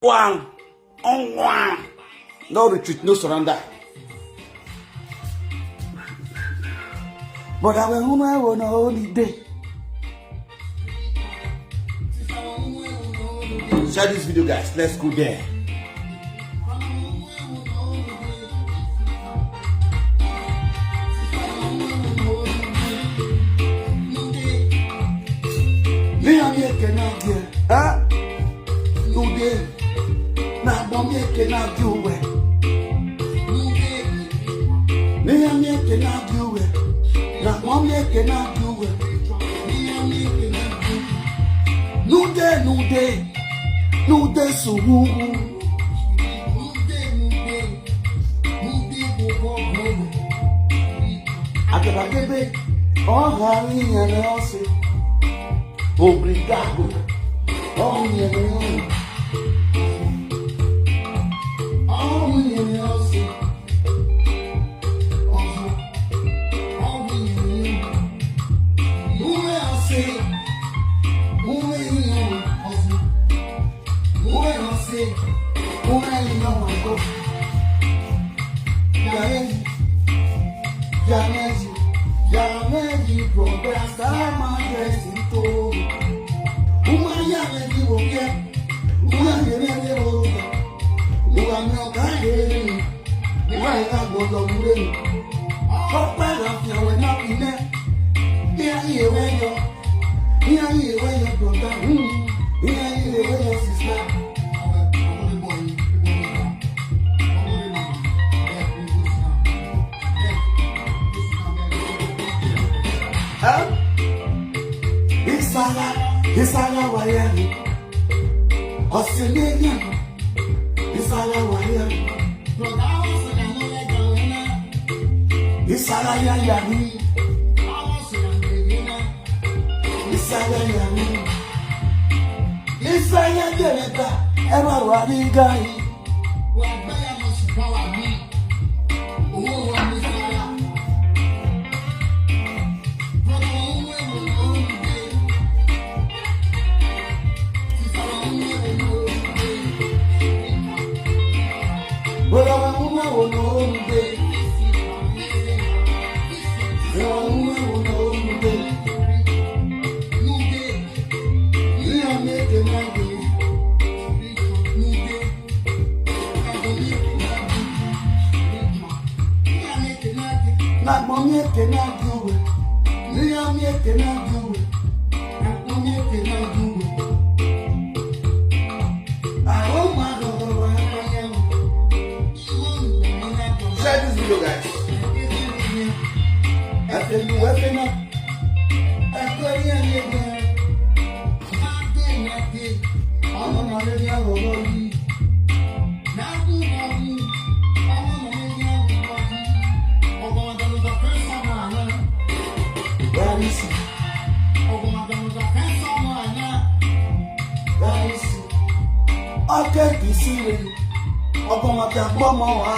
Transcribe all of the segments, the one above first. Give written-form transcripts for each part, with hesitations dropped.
One, on one. No retreat, no surrender. But I will on a holy day. Share this video, guys. Let's go there. Huh? Today, now bomb cannot do it. Me cannot do it. Now bomb cannot do it. No day, so I can give it all Harry and Elsie. Obrigado. Oh, minha Deus. Oh, minha Deus. Oh, minha Deus. Não é assim. Não é assim. Não é assim. Não é assim. Já progressa mais todo. Uma yama de boquê, uma yama de boca, uma meu carreiro, uma yama do mundo. Opa, a fiel é na pina, e aí eu conta, e aí eu cisma. Isala wayani, Australia, Isala wayani, Isala yani, Isala yani, Isala deleta, ever wani guy. Not mommy cannot do it. Mommy cannot do it. Mommy cannot do it. I hope my God. Share this video, guys. After you waking up, after okay, you see it. I'm going to have one more.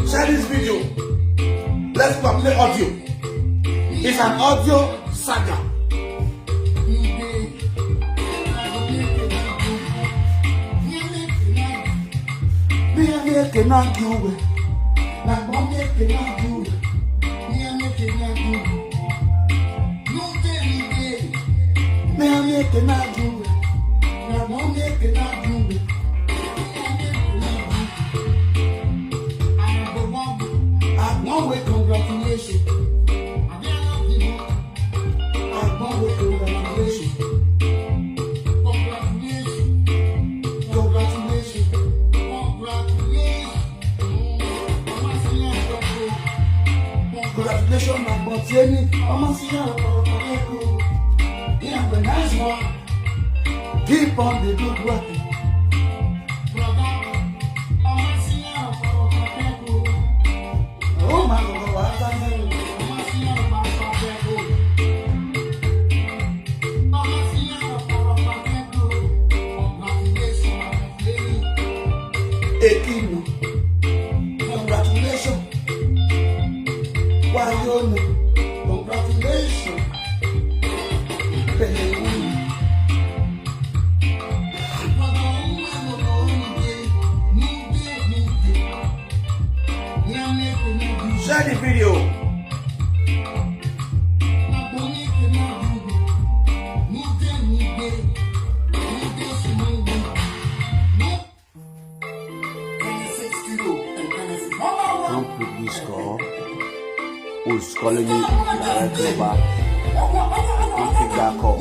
Share this video. Let's play audio. It's an audio saga. Cannot do it. Now Congratulations, my Bontieni. I'm a yeah, the nice one. Keep on the good work. Oh my God, what's that? Ekino, congratulations. Wahala, congratulations. Share the video. Don't pick this call. Who's calling me directly back? Don't pick that call.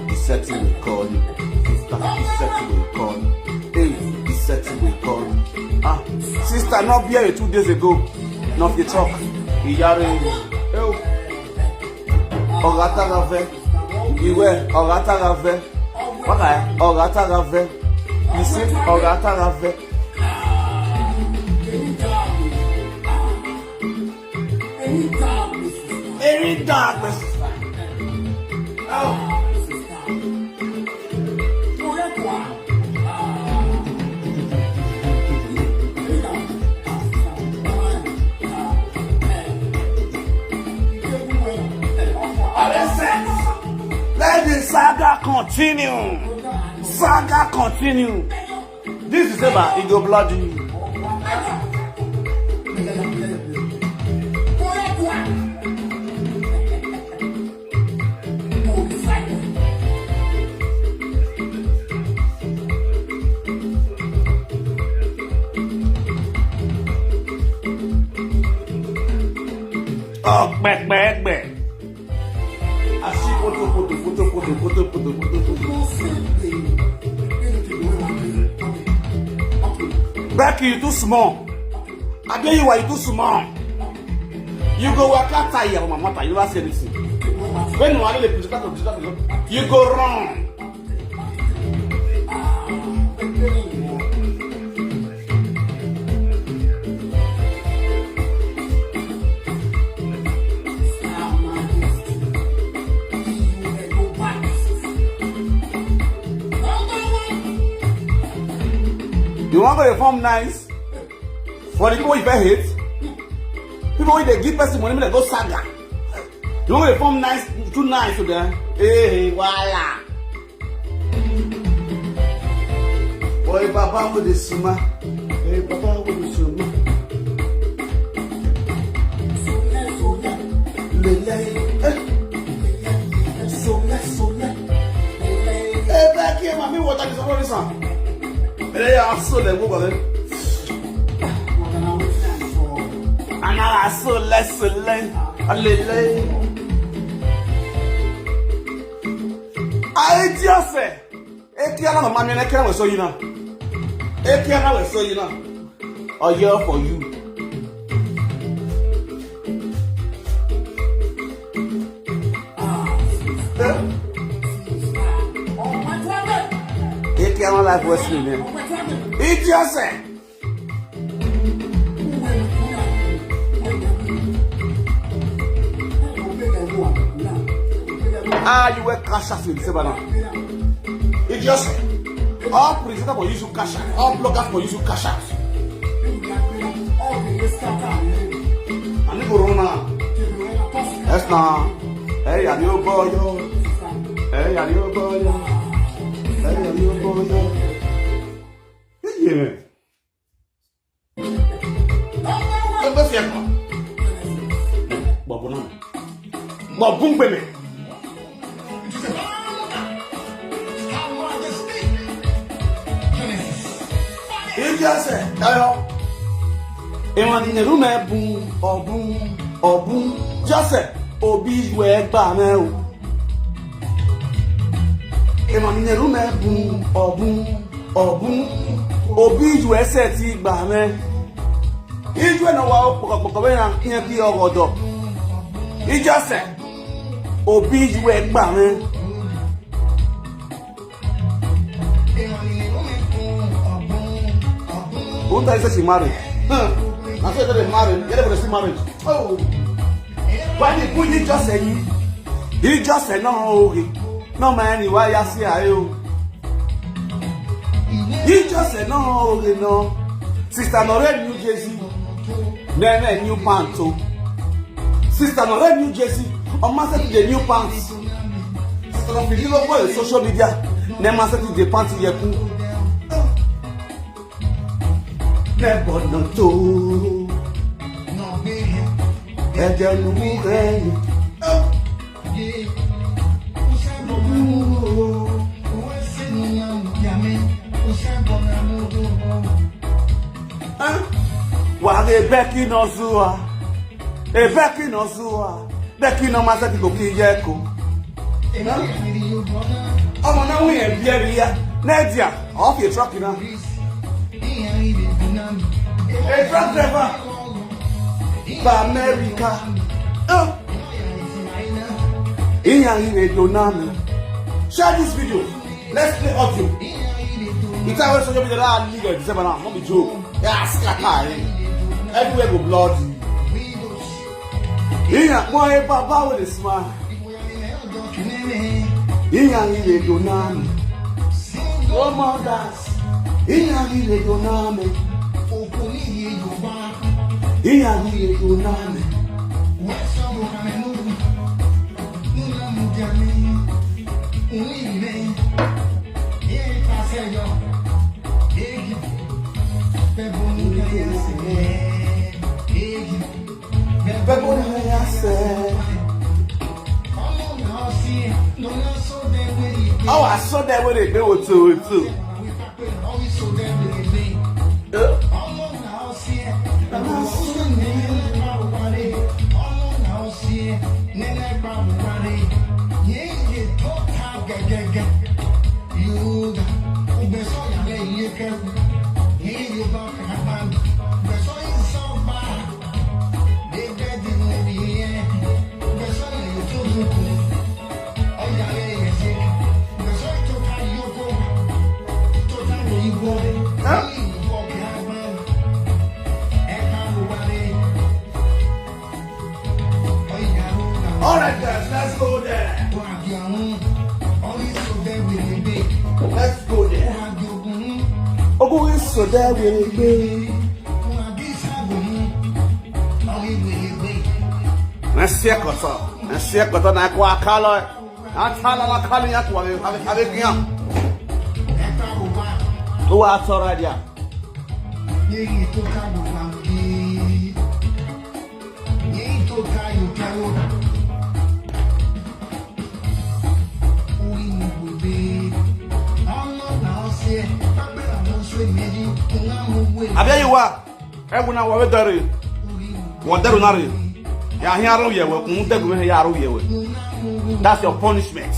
The setting will call you. Sister, the setting will call you. Hey, the setting will call you. Ah, sister, not here 2 days ago. Not the truck. Iyare. Oh. Ogata rave. Iwe. Ogata rave. Okay. Ogata rave. You see? Ogata rave. Any darkness. Oh. Let the saga continue. Saga continue. This is about ego bloody. Oh, back. I see photo. Becky, you too small. I tell you why you too small. You go work out tired, my mother. You never say anything. When you are the you go wrong. You want to reform nice for the people you pay hate? People when they give person money, they go saga. You want to reform nice, too nice to them? Hey, Wahala. Boy, Papa with the suma. Hey, Papa with the suma. Hey, back here, mommy, what are you saying? Hey, I'm so less. And I so less. I just say, Ekiana, my man, I can't show you now. Ekiana will show you now. A year for you. Ekiana life was sleeping. It just say. You were cash out in Sebana. It just say. All presenters for you to cash out. All bloggers for you to cash out. And you go run now. Yes, now. Hey, are you boy? Hey, are you boy? Hey, are you boy? Yeah. no. But boom baby. You just said, hello. And in the room, boom, just said, Obi, where Bamel. And in the room, boom, Obi, where said he Bamel. He went a while, can't be over dog. He just said, Obi, where Bamel. Who says she married? I said they married. Get over the marriage. Oh, why did you just say? He just said no. No man, why you say you? He just said no. No, sister, no red New Jersey. Then new pants. Sister, no red New Jersey. On master to the new pants. Sister, no video boy social media. Then master to the pants here. Never no to no be eja no mujer wa ge beki no zuwa beki no zuwa beki no masa ti go ki je ko omo na wi e bia ya na dia off your truck na. A truck driver by America. Share this video. Let's play audio. It's always so you be the last leader December now. Not be joke. Yeah, scatter. Everywhere go bloody. Boy, Papa with a smile. No more dance. Oh, I saw that when they do it too. All right, guys, let's go there. Let's go there. Oh, so there will be. Let's see a cosa. Let's see a cosa. Na kwa color. Na chala la color ya kwa. Avec rien. Who are so right here? Abia you are. Everyone will be there. What there not? Ya here we will come there go here we. That's your punishment.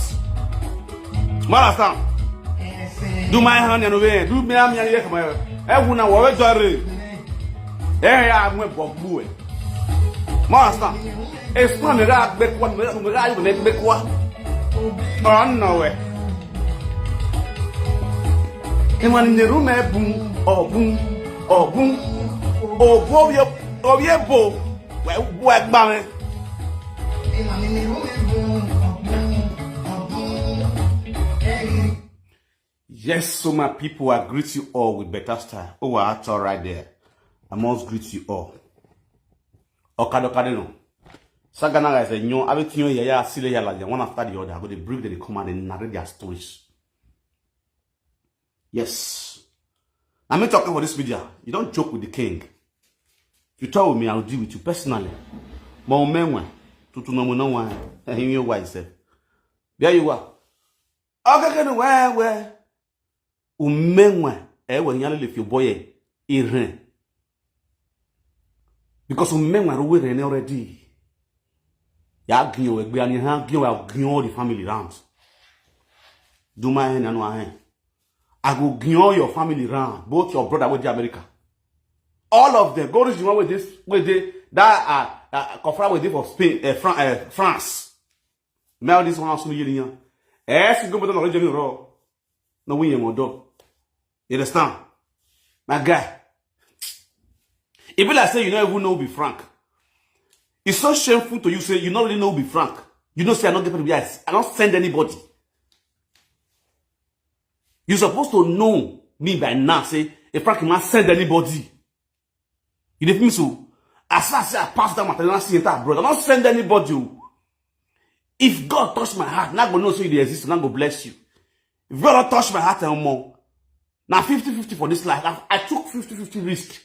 Marasa. Do my hand and away. Do me am here come. Everyone will be there. Ya am bobu. Marasa. Explain that back one me you make back one. Oh no way. Anyone in the room boom. Oh boom, oh boom, oh bo, where bang. Yes, so my people, I greet you all with better style. Oh, that's all right there. I must greet you all. Okadokadeno. Sagana guys, you know, everything you hear, see the like one after the other. I go to brief the command and narrate their stories. Yes. I'm not talking about this video. You don't joke with the king. If you talk with me, I'll deal with you personally. But to no one. And you why say. There you are. Okay, where umenwa when you live your boy irin. Because umenwa ruwe already. Ya gyo egbe ani han gyo all the family round. Do my hand and one hand. I go gyo your family round, both your brother with the America. All of them. Go to the one with this, with the that confront with this for Spain, France. Now this one also you you go to the original raw. No way you do. You understand? My guy. If I say you don't even know be frank. It's so shameful to you say you don't really know be frank. You don't say I'm not getting yes. I don't send anybody. You're supposed to know me by now. Say if Frank can't send anybody. You didn't so. As far as I pass that matter, I see it brother. I don't send anybody. If God touch my heart, not gonna know so you exist, not gonna bless you. If God don't touch my heart anymore, now 50-50 for this life. I took 50-50 risk.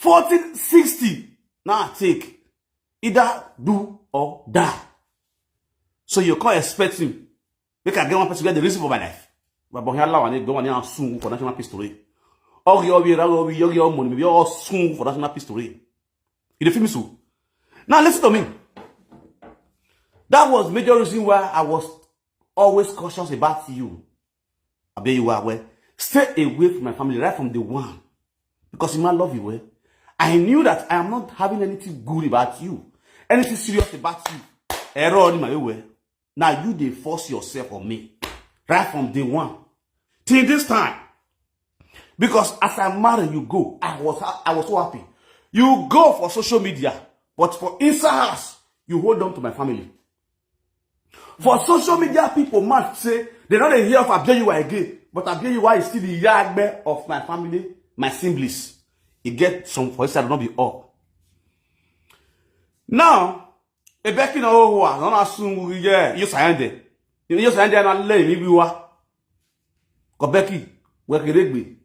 40-60. Now I take either do or die. So you can't expect him. Make I get one person to get the reason for my life. But here allow and go and soon for national history. Or you your money, maybe all soon for national history. You feel me so? Now listen to me. That was major reason why I was always cautious about you. I bet you are aware. Stay away from my family right from the one. Because in my love you, I knew that I am not having anything good about you. Anything serious about you. Error in my way. Now you they force yourself on me. Right from day one. Till this time. Because as I married you go, I was so happy. You go for social media. But for inside house, you hold on to my family. For social media people must say, they don't hear of Abiyuwa again. But Abiyuwa is still the yagbe of my family, my siblings. You get some for it, not be up. Now, a back in a whole one, don't assume you signed it. You signed it and let me be what. Go Becky, where can it be?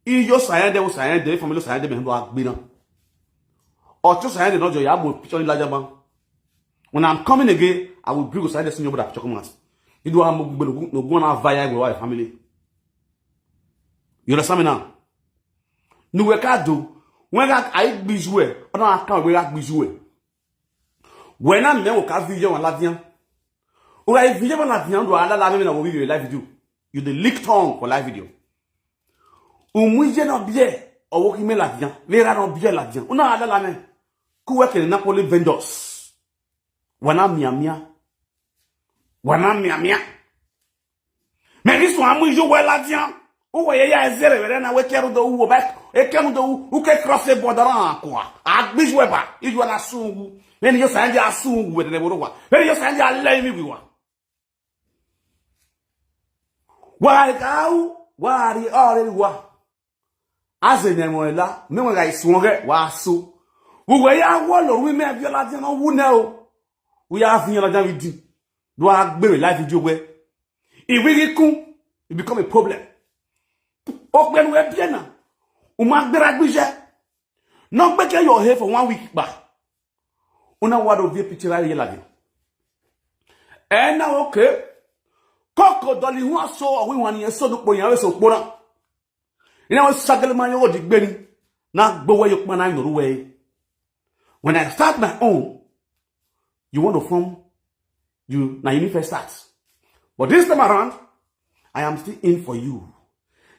You just signed it, signed it, family signed it, and go be done. Or just signed it, not your yabo, picture in larger man. When I'm coming again, I will bring aside the senior brother chocolate. You do have no go on via your family. You understand me now? No we can do when I bijoué, on a account we like bijoué. When I'm there, we can video on Latvian. Or I video on Latvian, do I allow me to video live video? You the leak tongue for live video. We not bien, or working me Latvian, we are not bien Latvian. On a allow me. Who work in Napoli vendors. Wana mia. Mais ils sont à moi, je vois là-dedans. Où est-ce qu'il y a un week-end de où, et quand de où, que crosser borderan, quoi. Ah, mais je vois pas. Il joue à la sou. Mais il y a un dia sou, ou de l'euro. Mais il y a un dia l'aime, oui, quoi. Wari, wa. Azenemo là, mais on va y songer, wa so. Vous voyez, oui, mais là-dedans, on vous n'a. We are having a video. Do I have a live video where if we come, it become a problem. Open web piano. Umak beragbija. Not make your hair for 1 week back. Una word of the picture I lagi. And now okay. Coco dolly who saw we want you so look for your so bona. You know, sagal man your dick belly. Not go where you man I know way. When I start my own. You want to form, now you need first start. But this time around, I am still in for you.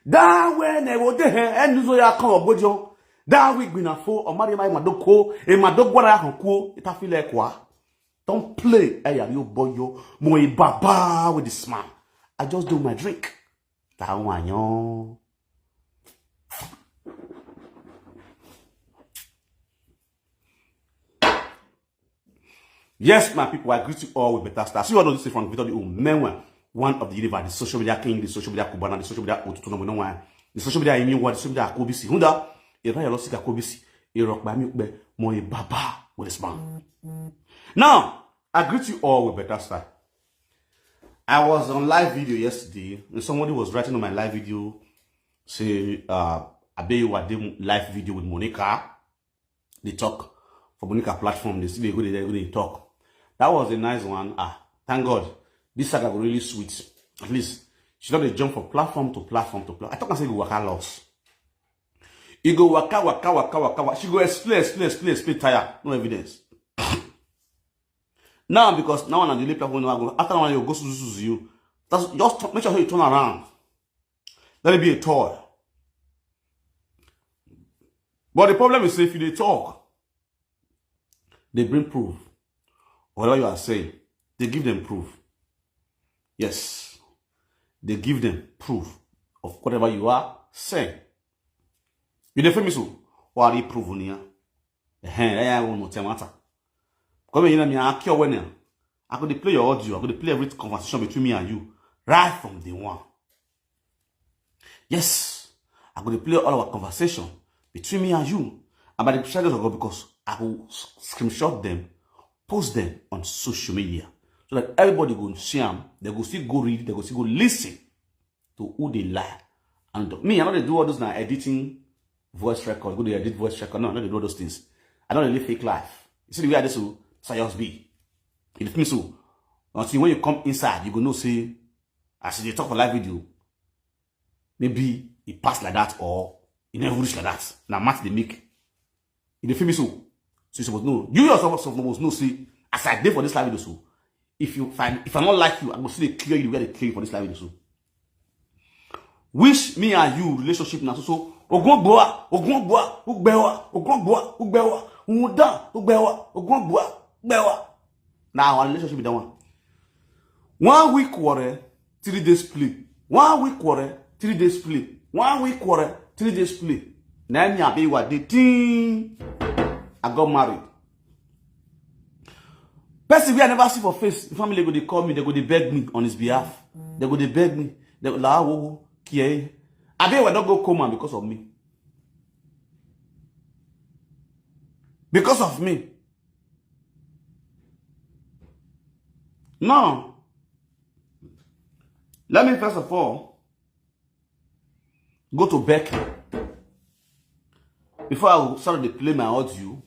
That when I will there and you ya come abojo. That week been a fool or marry my madoko, and my dog what I can cool, it a feel like what? Don't play, hey, you boy, yo, moi baba with this man. I just do my drink. That one, yo. Yes, my people, I greet you all with better stars. See what this is from Victor Umenwa, one of the universe, the social media king, the social media kubana, the social media otutuno, the social media imi wa, the social media akobisi. Hunda, era yalo sika akobisi, rock by me moi baba with this man. Now, I greet you all with better stars. I was on live video yesterday, and somebody was writing on my live video, say, I bet you were doing live video with Monica. They talk for Monica platform, they still go they talk. That was a nice one. Thank God. This saga was really sweet. At least she not a jump from platform to platform to platform. I thought I said you waka loss. You go waka. She go explain, tire. No evidence. Now, because now on the delay platform, after one you go to you. That's just make sure you turn around. Let it be a toy. But the problem is if you talk, they bring proof. Whatever you are saying, they give them proof. Yes. They give them proof of whatever you are saying. You don't feel me so? What are you proving here? I won't know the matter. Come here, I could play your audio. I could play every conversation between me and you right from day one. Yes, I could play all our conversation between me and you. And by the shadows of God, because I will screenshot them, post them on social media. So that everybody go see them, they go still go read, they go still go listen to who they lie. And me, I know they do all those now editing voice record, go to edit voice record. No, I know they do all those things. I don't really fake life. You see the way I do so just be. It means so. Until when you come inside, you go know say, as they talk for live video, maybe it passed like that or it never reached like that. Now match they make. It feel me so. So you supposed to know. You yourself supposed know see, as I did for this live video so. If I not like you, I'm going to clear you where they clear you for this live video so. Wish me and you relationship now so ogongboa, now our relationship is that one. 1 week quarrel, 3 days play. 1 week quarrel, 3 days play. 1 week quarrel, 3 days play. Now be what the thing. I got married. Person we I never see for face. The family go they call me, they go they beg me on his behalf. They go they beg me. They go la wo kiye. I bet we don't go coma because of me. Because of me. Now, let me first of all go to Becky before I start to play my audio.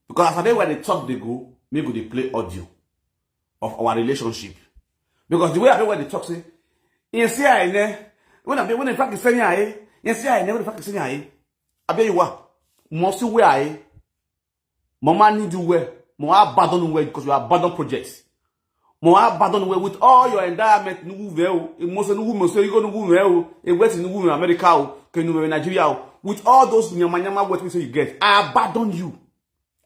Because as I know where they talk they go, maybe they play audio of our relationship. Because the way I know where they talk say, you see I know when in fact saying I, you see I never in fact saying I bet you what, most where I, mama need you where, more abandon where because you abandon projects. More abandon way with all your endowment novel, most no woman so you go no woman, a west in woman America, can you Nigeria with all those nyama what we say you get. I abandon you.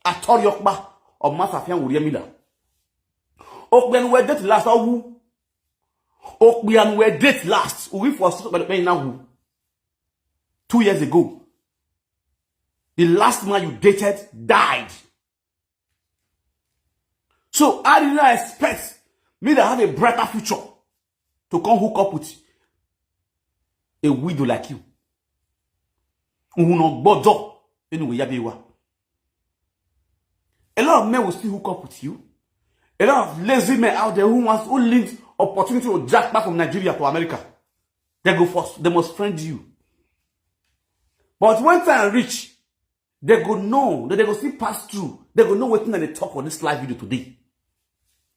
I told you ba or Master Fian William Miller. Okben where date last or who? Okbian where date last. We for by the now 2 years ago. The last man you dated died. So I did not expect me to have a brighter future to come hook up with a widow like you. Anyway, a lot of men will still hook up with you. A lot of lazy men out there who needs opportunity to jack back from Nigeria to America. They go first. They must friend you. But when time reach, they go know that they go still pass through. They go know what they talk on this live video today.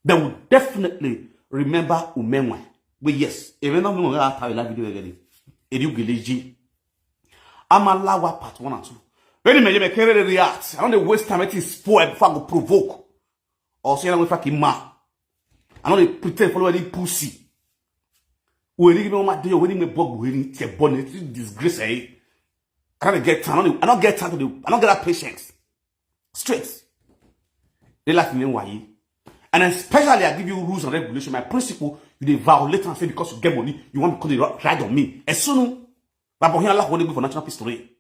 They will definitely remember Umenwe. But yes, even though we have a live video again, I'm a lawa part 1 and 2. When you may carry react, I don't waste time. It is spoiled before I go provoke. Or say I'm fucking ma. I don't pretend follow any pussy. When you know my day, when you may bug, when you bonnet, disgrace. I don't get time. I don't get time to do. I don't get that patience. Straight. They like me why. And especially I give you rules and regulations. My principle, you violate and say because you get money, you want to call the right on me. As soon as I want to go for national history.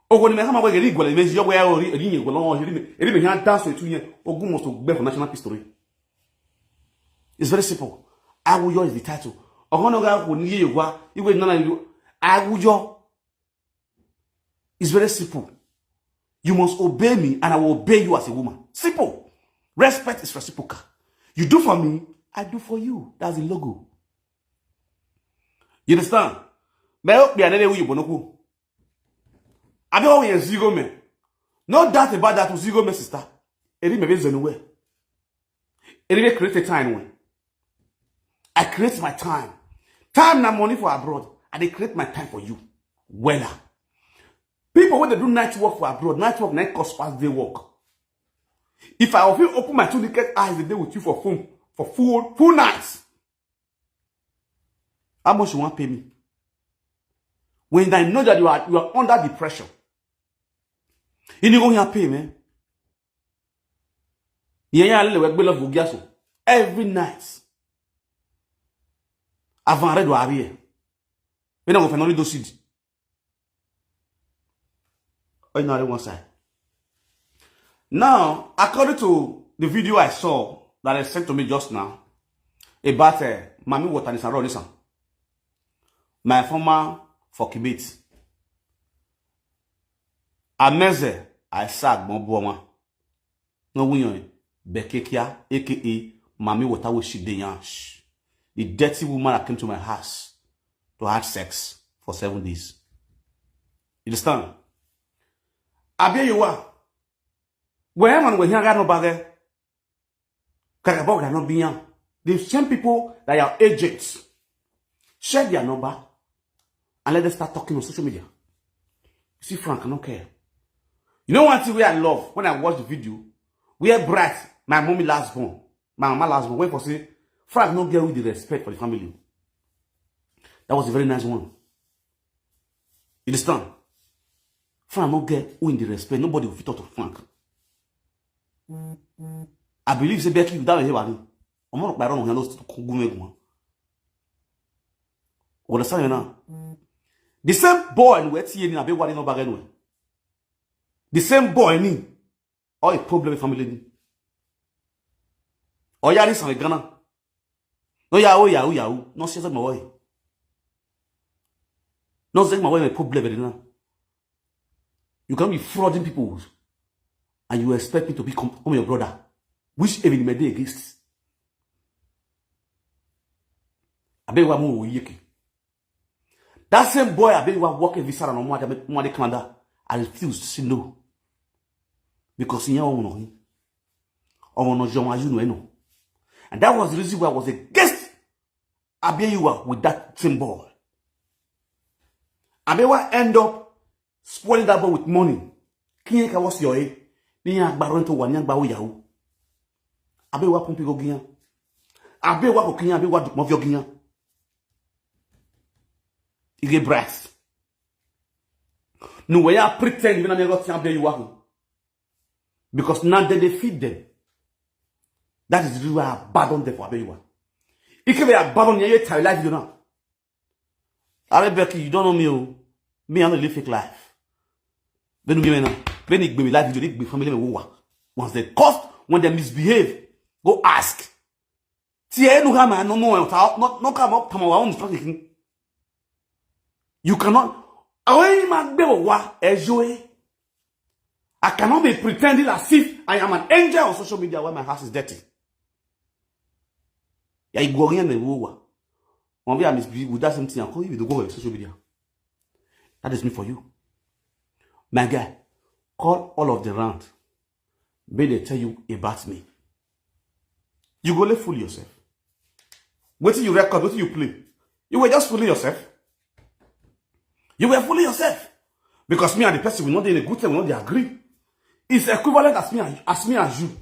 Oh, when I have a legal, it means you're where you belong. It may have dance with 2 years. Or go must go for national history. It's very simple. I will use the title. Or one of them will need you. You will not. I will your. It's very simple. You must obey me, and I will obey you as a woman. Simple. Respect is reciprocal. You do for me, I do for you. That's the logo. You understand? May I be another way you bonoku. I don't want you zero me. No doubt about that to zero me, sister. Eri me be anywhere. Anyway, create a time when I create my time. Time na money for abroad. And they create my time for you. Wella. People when they do night work for abroad, night work, night cost past day work. If I open my 2 naked eyes a day with you for phone, for full nights, how much you want to pay me? When I know that you are under the pressure, you need to go pay me. Every night. Avant red warrior. We don't go for no seed. Oh, no, one side. Now, according to the video I saw that I sent to me just now about Mami Water and Rolison, my former Fokibit, Ameze, I sag Moboma, no winner, Bekekia, aka Mami Water with Shideyansh, the dirty woman that came to my house to have sex for 7 days. You understand? Abia you are. Where man we here got no bag. Karabog are not being. The same people that are agents. Share their number and let them start talking on social media. You see, Frank, I don't care. You know one thing we I love when I watch the video? We are bright. My mommy last born. My mama last born. Wait for say, Frank no get with the respect for the family. That was a very nice one. You understand? Frank no get who in the respect. Nobody will fit out to Frank. I believe say Becky without here body. I'm not by wrong handles to go. Understand now? The same boy in where see in a big one no bag anyway. The same boy ni or a problem with family ni. Or yari some Ghana. No yahoo. No say my way. No say my way a problem now. You can't be frauding people. And you expect me to become your brother, which even may be against. I bet you more yeki. That same boy, I bet you working visa and more commander. I refuse to say no because he know and that was the reason why I was against. I bet you with that same boy. I bet you end up spoiling that boy with money. Can you was your age? Niya baron to wanyang bawo yahu. Abe wa pompi go giyan. Abe wa ko kiyan, abe wa dukmo vyo giyan. Ige brass. No way I pretend even I got abe you wa. Because now they feed them. That is the reason why I abandon them for abe you wa. If you abandon your entire life, you know. Abe Becky, you don't know me. Oh. Me, I don't live fake life. Then me now. When it be life, you be family member. Once they cost, when they misbehave, go ask. See, I no come up to my own talking. You cannot. I cannot be pretending as if I am an angel on social media where my house is dirty. Yeah, you go in the war. One day I misbehave with that same thing. I call you to go on social media. That is me for you, my guy. Call all of the round. May they tell you about me. You go let fool yourself. Wait till you record, wait till you play. You were just fooling yourself. You were fooling yourself. Because me and the person will not do a good thing, will not agree. It's equivalent as me and you.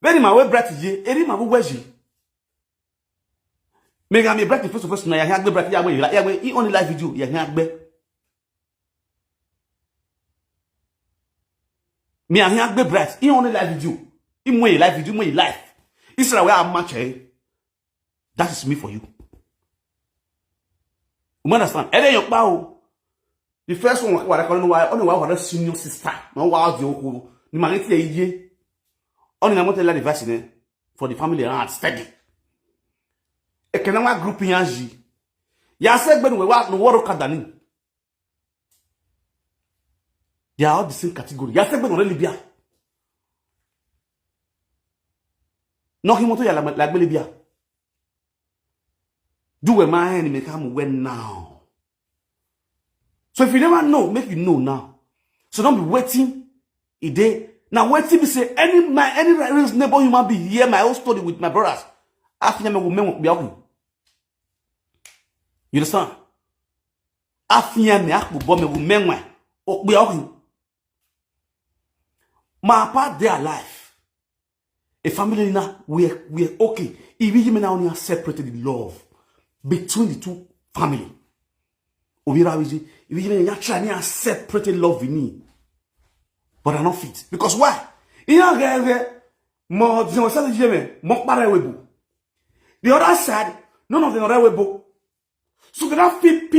Very my way breath ye, eri my way you. Make me breath the first of us now. You have the breath ya he only live video. You have be. Me and here be breath. He only live video. He more live video, more life. Israel where I'm match. That is me for you. You understand? And then you bow. The first one, what I call only one senior sister. No wow, you the man ye. Only I want to let the verse for the family around steady. E can now group yanji. Ya said when we work no work kadani. They are all the same category. Ya said when we Libya. No him to ya like Libya. Do a man and make him when now. So if you never know, make you know now. So don't be waiting a day Now, wait till me say any reasonable human being hear my own story with my brothers. After me, you understand? After me, I will bomb me, my part, they are alive. A family now, we're okay. If we now only separated the love between the two family. If we try to separated love we need. But I'm not fit. Because why? The other side, none of them are able. So they don't feel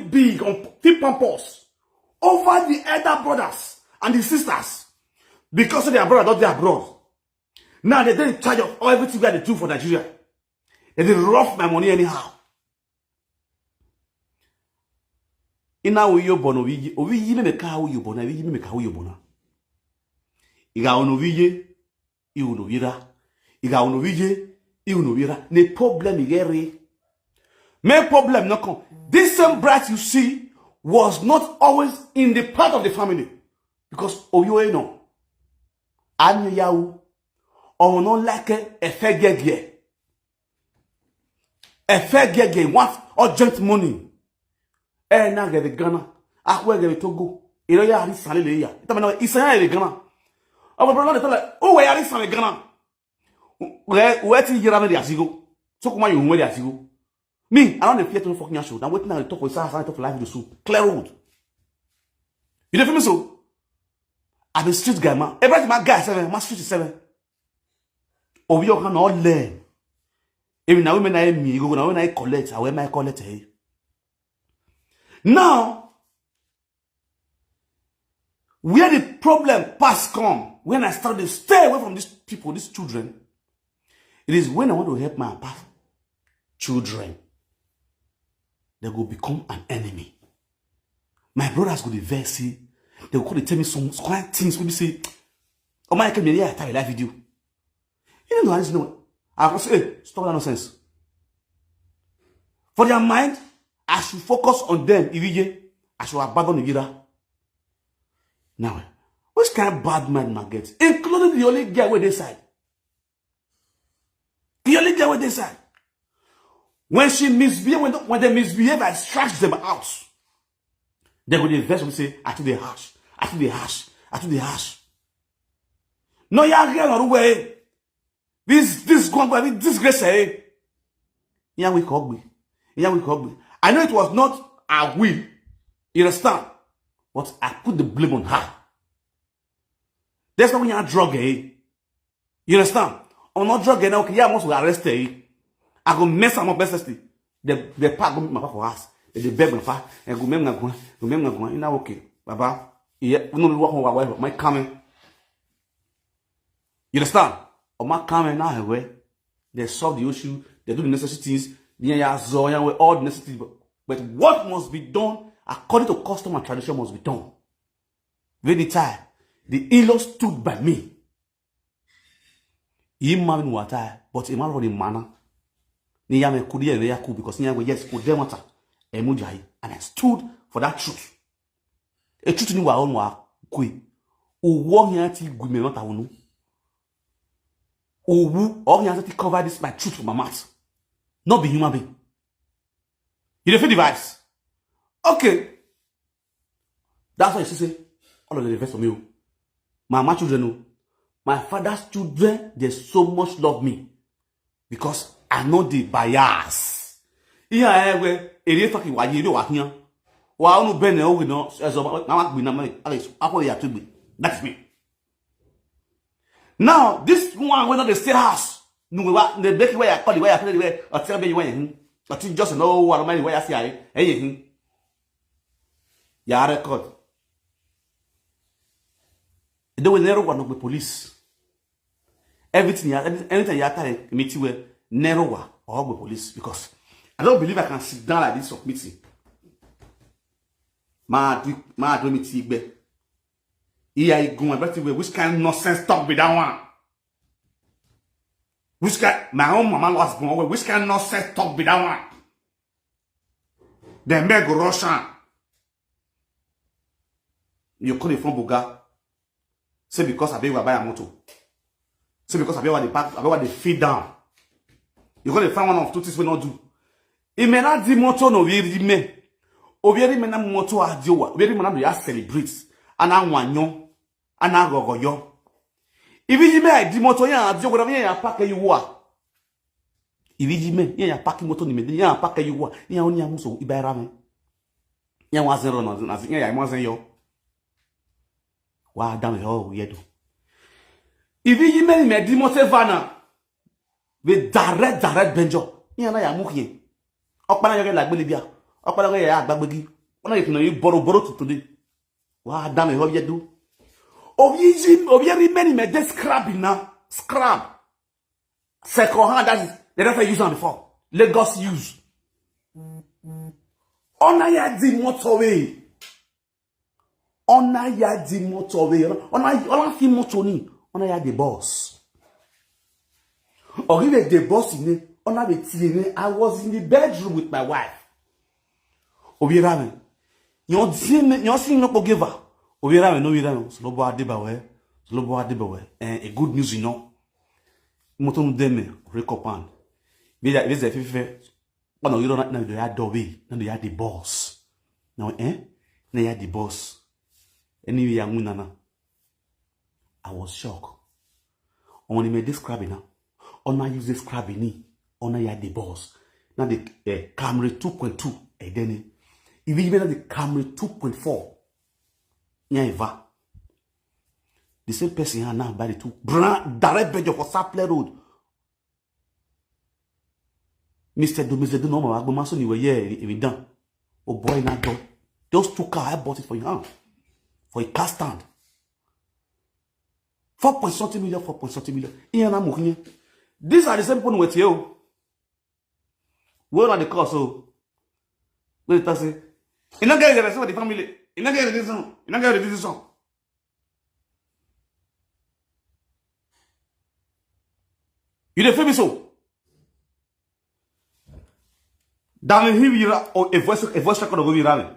big or feel pompous over the elder brothers and the sisters. Because of their brother, not their bros. Now they're in charge of everything that they do for Nigeria. They rough my money anyhow. Ina uyo bono owi me ka uyo bono owi me ka uyo bono. Iga ono wiye I uno wira. Iga ono wiye I uno wira. Ne problem igere. Me problem no come. This same brat you see was not always in the part of the family because oyo no. Anyo yawu or no like a fair gege. A fair gege want urgent money. Eh na get the Ghana. Akwe get the Togo. Ilo ya ari sale le ya. Ita mena isanya le Ghana. Our brother tell like, oh we ari sale Ghana. We ti yira me di asigo. So kuma you we di asigo. Me, I don't fear to fucking show. Now waiting at the top of the top of life with the soup. Clear road. You don't feel me so? I'm a street guy, man. Every my guy 7, my street is 7. Oh, we all can all learn. Even now, when I me go now when I collect, I wear my collect. Now, where the problem past come, when I started to stay away from these people, these children, it is when I want to help my past children, they will become an enemy. My brothers will be very see. They will tell me some quiet things. Will say, "Oh my, come here, I tell you live video." You know, I just know. I will say, "Hey, stop that nonsense." For their mind, I should focus on them. I should abandon the leader. Now, which kind of bad mind I get, including the only girl where they side. The only girl where they side. When she misbehave, when they misbehave, I scratch them out. They go to invest and say, I think they harsh. I think they harsh. I think they harsh. No, ya girl on the way. This going this grace eh. Yeah, we call me. Yeah, we call me. I know it was not our will. You understand? But I put the blame on her. That's not when you're drug eh. You understand? I'm not drug eh now. Okay, yeah, I must arrest eh. I go mess up my best. The park go meet my papa for us. They beg my papa and go go. You know okay, Baba. Yeah, we no work on our wife. My coming. You understand? Or my coming now where they solve the issue. They do the necessities. All the necessities. But what must be done according to custom and tradition must be done. Very time, the in-laws stood by me. He man water, but a man for the manner. Niyame kudi and yaku because niyame yes could them water emujai and I stood for that truth. A truth ni wa on wa kui. Uwo nyati gume not awunu. Uwu or nyati cover this my truth from my mouth. Not be human being. You don't feel device. Okay. That's why you say all of the rest of me. My children, my father's children, they so much love me because I know the bias. Yeah, where it fucking why you do here. Well, no Ben, no, no, as that's me. Now, this one went on the state house. No, the baby way I call the way I play the way, or tell me when. But you just know what I mean, why I say, hey, yeah, record. They will never want to be police. Everything, anything you have meeting with never or be police because I don't believe I can sit down like this of meeting. Ma do me tea be. Here I go, but which kind of nonsense talk be that one? Which kind, my own mama was born away. Which kind of nonsense talk be that one? Then make Russian. You call it from Buga. Say because I be buy a motor. Say because I be the back, I be the feed down. You gonna find one of two things we not do. It may not di motor no we me. Obieri me na motor adiowa. Obieri me na do ya celebrate. Ana wanyo, ana gogoyo. Ibi me di motor ya adiowa na ya pack you wa. Ibi me ya pack motor ni me ya pack you wa. Ya oni amuso ibera me. Ya wa zero na ya mo zen yo. Wa down yo yedo. Ibi me di motor vana. We direct benjo. Ya na ya mu hie. Okpana yo la gbele bia. Okpana yo ya agbagbegi. Ona ifuna yi boro today. Wa down yo yedo. Obieri many me just scrapping now. Scrap. Second hand, that is they never use on before. Lagos use. Ona ya di motorway. Ona ya di motorway. Ona fi motor ni. Ona ya the boss. Or if the boss in it, ona be tiene. I was in the bedroom with my wife. Obiera me. Yon si no giver. Obiera me no obiera me. Slobo adebawe. A good news, you know. Moton deme recopan. Be a fife. But no, you don't know the doorway. No, you are the boss. Now, now you are the boss. Anyway, Yamunana. I was shocked. When he made this crabbing now, on I use this crabbing, on I are the boss. Now the Camry 2.2, and then if you even the Camry 2.4, yeah, the same person here now by the two direct bench for Sapler Road. Mr. Do normal. I go maso ni we here done. Oh boy, now done. Those two cars, I bought it for you for a car stand. 4.something million. These are the same people with you. Where are the costs? So, when it say, you not get the rest of the family. You not get this one. You not get this one. You the famous so. Dans le hivira a voice record of virale.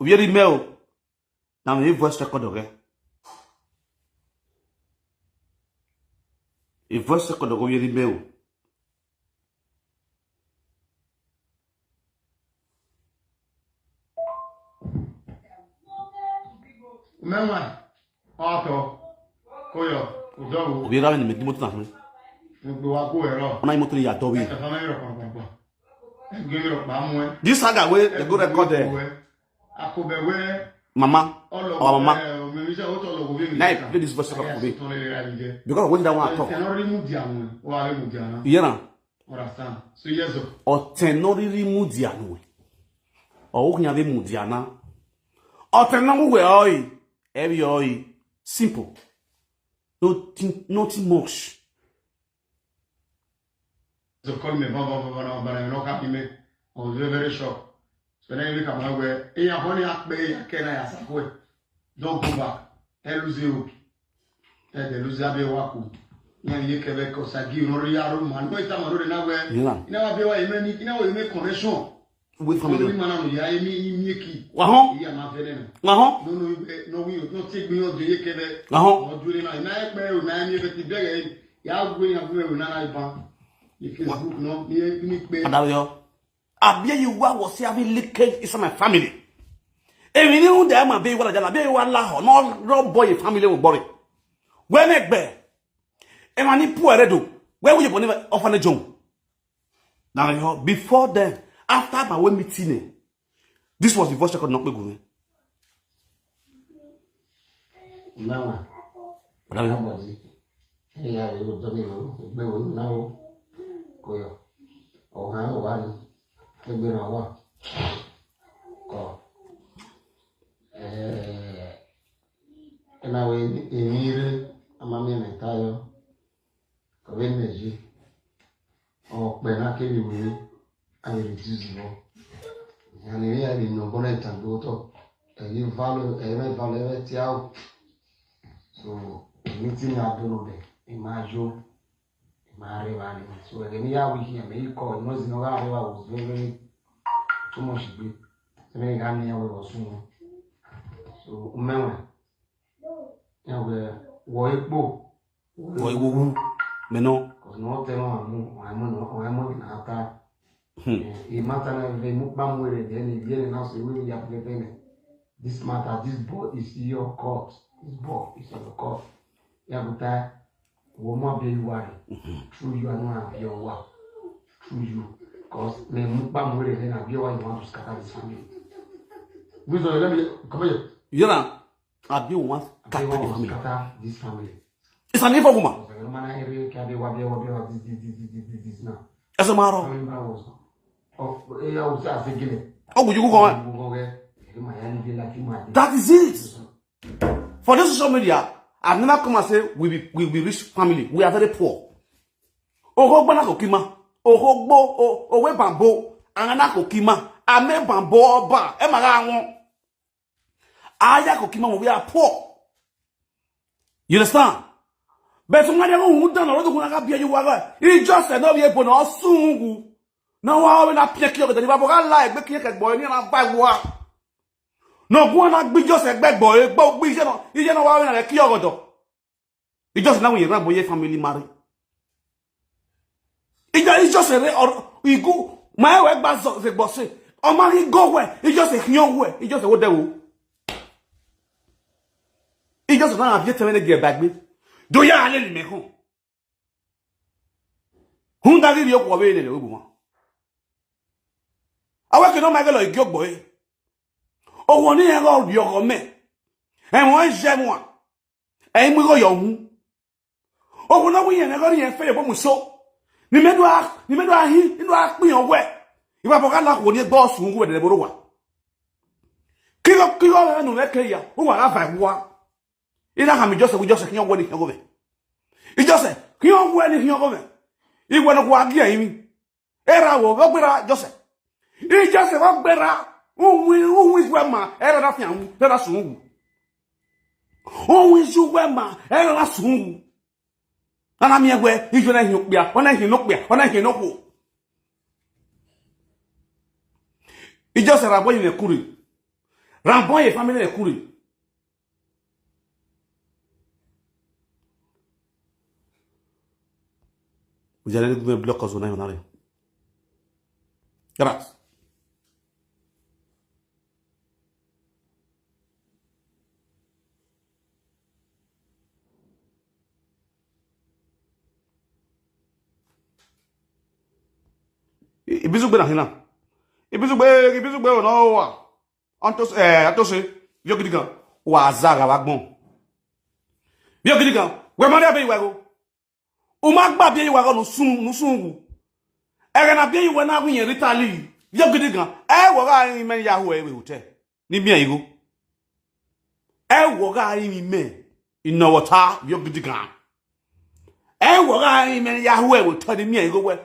Ou bien email. Dans le voice record of a voice record of your email. Mama, auto, koyo, udogo. Virale ni medimo tuna. On a moto ya dobi. This saga way the good record there. Mama, our mama. Now play this voice record for me. Because when that one talk. Yeah. O tenori mudianu. O kunyave mudiana. O tenangu we oi. Every oi. Simple. Nothing much. So call me, I was very shocked. So then you come away. Don't go back. Lose you. The Luzabe Waku. You can make us a give no real man. No, it's a matter of nowhere. You never be a man, you know, you make connection. With family man, you are me. Wow, you are my friend. Wow, no, we don't take me on the Yakebe. Wow, during my nightmare, 9 years at the bed. You are going up with Nana. If you no, you Abia you was having leakage is my family. And we knew that my baby was a baby one law, no boy family will borrow. Where make bear? And I need poor redo. Where will you never offer a job? Now, before then, after my way meeting, this was the voice I could not be going. Now, yeah, you don't know. Koyo, oh, how one, the winner one. Go. And I will in a mammy and tire. Covenage. Oh, when I came with me, I will reduce more. And here I didn't know bonnet and daughter. And you value every out. So, meeting I don't know in my job. So when we are here, may you call most no I was very too much good. So many gammy was soon. So Yeah, we Ekpo. Boy, woo, meno. Because no tell I'm after. Matter if they move back with it, then again, now say we have to get this matter, this board is your court. This board is your court. Yeah, but that woman be worry. True, you are not your work. True, you. Because they move back with it, then I'll be why you want to scatter this family. Let me come here. You know, I'll be one scatter this family. It's an evil woman. As a matter. Oh, would you go on? That is it. For this social media, I've never come and say we rich family. We are very poor. Oh, banako kima. Oh, bo. Oh, we bambo. Ananako kima. Ame bambo ba. Emagawo. Ayako kima. We are poor. You understand? But somebody who done already when I got you waga. He just said no be able no sungu. No wa we na pick you the babo ga like make you boy ni na bagwa. No go na gbe just egbe boy gbo gbe ise no wa we na le ki ogodo. He just now we ran boy family marry. It's just a or he go my we gba so se gbo se. O ma he go where? He just a hion where? He just a wo de wo. He just na have yet to get back me. Do ya ale me ho. Hun da ri yo ko we le obu mo. Awa ke no ma gelo igbo e. O won ni e go bi oko me. E won je mo. E mi go yo hu. O won na wi yen e go ri yen fe bo mu so. Ni me do ahi, ni do apin owe. Iba bo ka la ko ni boss ngu we de boro wa. Kilo no le ke ya. O wa ga fa wa. Ina ha mi just we just kiyon woni kiyon go me. I just say kiyon woni kiyon go me. Igwe no kwa gi ayin. Era wo go gbera just I just say go gbera. Who is ma era na fian wu, era sungu. Who is you ma era na sungu. Ana mi egwe ijo na hin okpia, ona hin okpia, ona hin okwo. I just say rabo yin ekuri. Rabo yin family ekuri. Vous allez me bloquer au on arrive. Gracias. Ibizugbe na hina. Ibizugbe no wa. Antose yo gidigan wa azaga wa gbon. Yo gidigan we mo be iwa go. O ma gba bi iwa go no sungu. Ere na bi iwa na gun yen ritali. Yo gidigan wo ga yin men yahu e we hotel. Ni bi ayigo. Wo ga yin men ino water yo gidigan. Wo ga yin men yahu e we hotel ni mi ayigo we.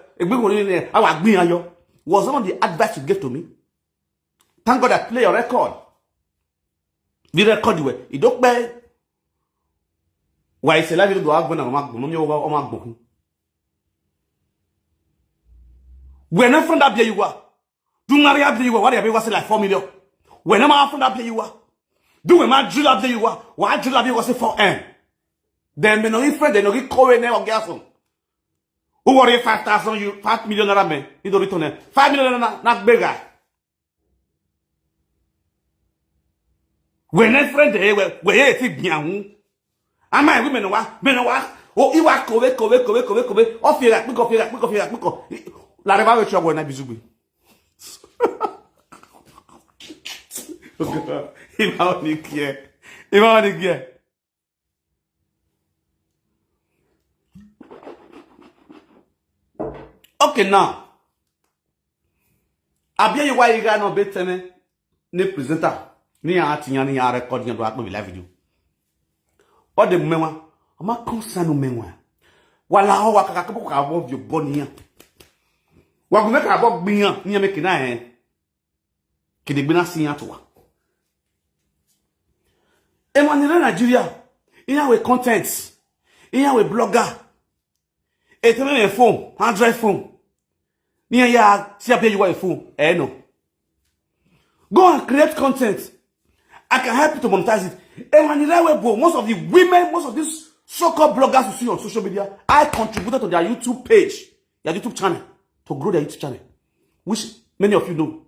Was some of the advice you gave to me. Thank God I play your record. The record you were. You don't pay. Why is it like you do have when I'm not when I'm from that place you are. Do marry up you are. What you was like 4 million. When I'm from that place you are. Do a man drill up you are. Why drill up you was 4M. Then me no friend they no get call name of Gasson. Who worry 5,000 you 5 million naira me? You don't return 5 million na bigger. When a friend they we fit bian. Am I women wa? Oh, you are kowe. Off here, pick up. La reva we chwa na bizugbe. Ima oni kia. Okay, now. Abia you why you got no betene ne presenter ni atinya ni recording do akpo live video. O de menwa, o ma concern menwa. Wala ho wakaka ko ka bo bio boni ya. Wa go make abo gbiyan ni make na kede gbina siyan to wa. E mo ni Nigeria, iya we content, iya we blogger. E tele phone, Android phone. Near ya, see a you a fool. No. Go and create content. I can help you to monetize it. And when you most of the women, most of these so-called bloggers you see on social media, I contributed to their YouTube page, their YouTube channel, to grow their YouTube channel, which many of you know.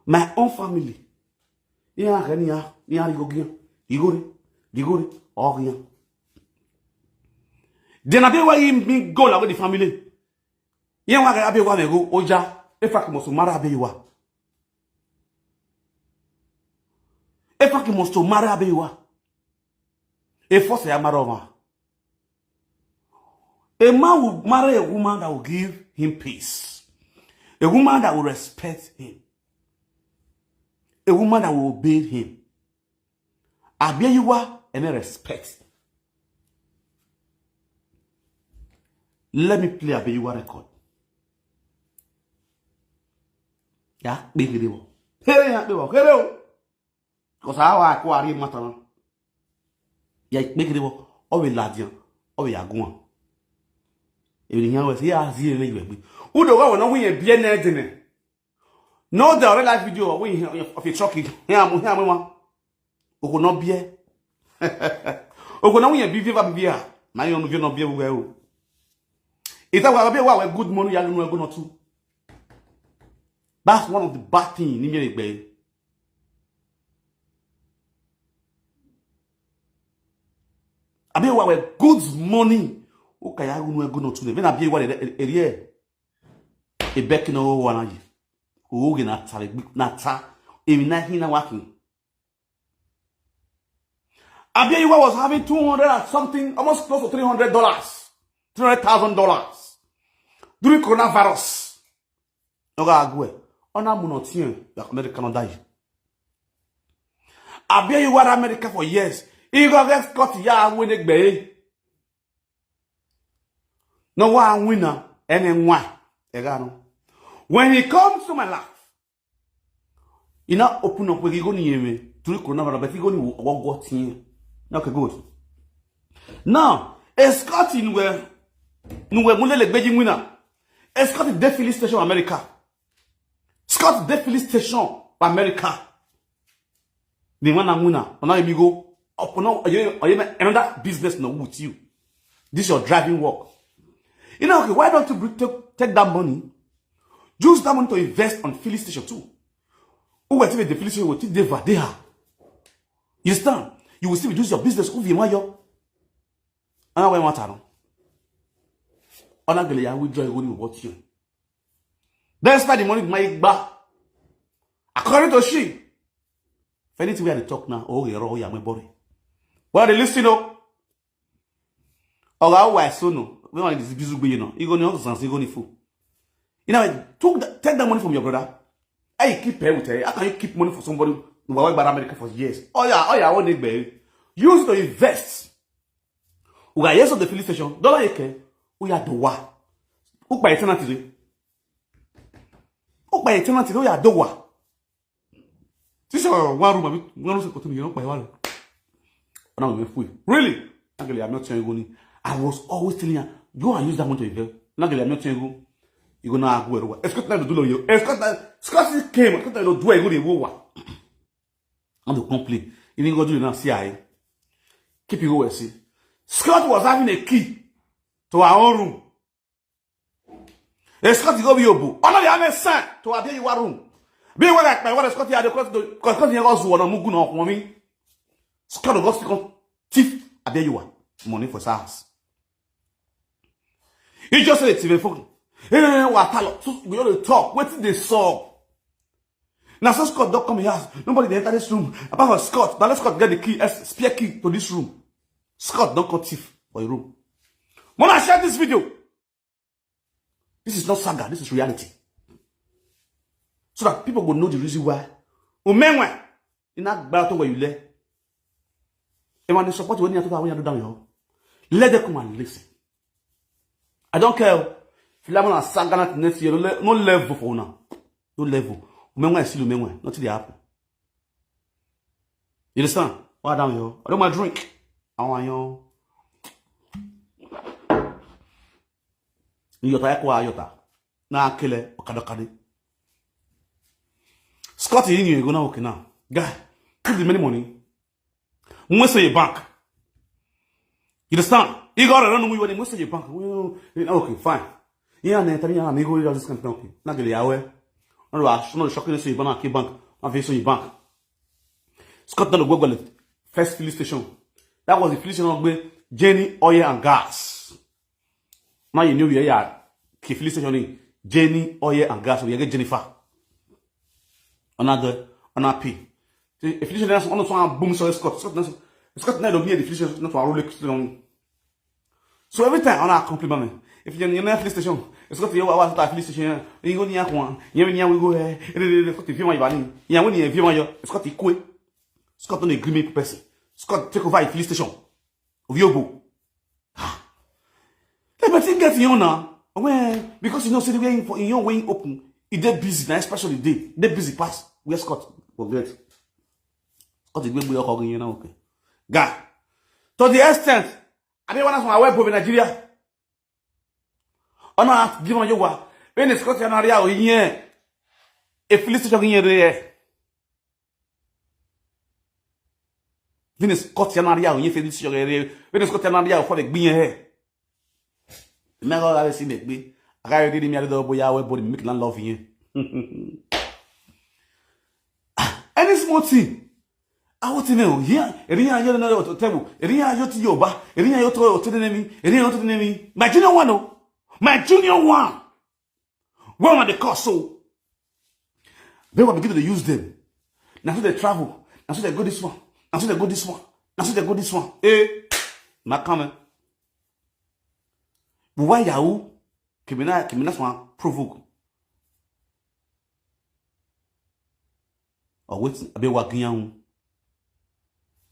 My own family. Then I be why him go like with the family. Yen wa ga be wa me go oja e fa ki mo so mara be wa. E fa ki mo so mara be wa. E force ya mara over. A man will marry a woman that will give him peace. A woman that will respect him. A woman that will obey him. Abiyiwa and respect. Let me play Abiyiwa record. Ya, big video. Here ya do. Here. Cause I wa ari matana. Ya big video. O we ladian. O we agun. E ni yan we say azi ele gbe. Udo wa wona wi yan bie na edene. No the real life video we of a truck. Here am one. O ko no bie. O ko na wi yan bie va bie a. Na yon no no bie we o. Ita wa be wa good money ya no ego no too. That's one of the bad things in Nigeria. I be wa good money. O ka ya no ego no too. When I be wa area e beki no wana yi. O ge na ta e mi na hina working. Abiyiwa was having 200 and something, almost close to $300, $300,000 during coronavirus. Oga agwe, ona munotien ya America no die. Abiyiwa in America for years. He go get caught ya win egbe. No one winner and one. When he comes to my life, he not open up with he go ni yeme during coronavirus, but he go ni go tin. Okay, good. Now, a Scott in where Mulele Beijing winner. A Scott defilling station America. Scott defilling station America. The one I'm winner. Now you go up now. Another business now with you. This is your driving work. You know, okay, why don't you take that money? Use that money to invest on filling station too. Who will take the filling station will take the Vadea. You understand? You will still reduce your business. Who you want yo? And I want to. Onagele ya withdraw you what you. Then start the money my back. According to she. If anything we are to talk now, oh yeah, my body. Well, they listen up. Oh, how I so no. We want this business, you know. You go no sense, you go ni fool. You know, take that money from your brother. How you keep pay with her? How can you keep money for somebody who worked by America for years? Oh yeah, one day, use to invest. We got years of the filling station. Dollar yeke. We are the wa. Who by eternity? Who by eternity? We are the wa. This is one room. One room continue. You know, by one. Now we free. Really? Actually, I'm not telling you. I was always telling you, go and use that money to invest. Actually, I'm not telling you. You gonna go where? Est-ce que tu as do you? Est-ce que came? Est-ce que tu as do you go the war? I'm the complain. You didn't go do it now. CIA. Keep you go see. Scott was having a key to our own room. And Scott go be obu. Ono the other son to Abiyiwa room. Be where like my what Scott had the cause he was one mugu no for me. Scott go still thief Abiyiwa money for SARS. He just said TV phone. So we all talk. What did they saw? Now so Scott don't come here. Nobody they enter this room. Apart from Scott, but let Scott get the key, spare key to this room. Scott don't cut thief for your room. When I share this video, this is not saga, this is reality. So that people will know the reason why. Umenwe, in that battle where you lay. And when they support you, when you do down here, let them come and listen. I don't care. If you have a saga next year, no level for now. No level. Umenwe is still umenwe, nothing they happen. You understand? Why down here? I don't want to drink. I want you. Yota ekwa yota. Na akele okadokade. Scott in you go now okay now. Guy, keep the money. Mwese ye bank. You understand? You got to run with mwese ye bank. Okay, fine. Yeah, Nathan, yeah, me go this kind of thing. Not really aware. No shocking to say bank, my face on your bank. Scotland Google first filling station. That was the filling station of Jenny Oil and Gas. Now you know we are filling station in Jenny Oil and Gas. We get Jennifer. Another P. The filling station on the boom so Scotland don't be the filling station not to roll. So every time on our compliment, if you're in a filling station, it's got to your filling station. You go near one. You go here. If you want money, you want if you want your it's got to quick. Scott on a agreement person. Scott take over a filling station of Yobo. But you get you now. Well, because you know, say the way in your way open, it dead busy, especially they busy pass. Where Scott will get. Scott is going to be talking, you know, okay. Guy. To the extent, I mean, one of my web in Nigeria. Oh no, give on your work. When it's Scott and Aria here, a filling station in here. When it's Scott and Aria, you feel this sugar. When it's Scott and Aria for the being here. Never have seen it be. I got ready to the boy, I will make land love you. Any small thing. I want to know here. Eria, you're another table. Eria, you're to Yoba. Eria, you're to the enemy. Eria, to the enemy. My junior one. My junior one. One of the cost so. They will begin to use them. Now so they travel. Now so they go this one. Now so they go this one. Now so they go this one. Eh, my comment. Why Yahoo? Kimina swan provoke. Or wait, I be working on.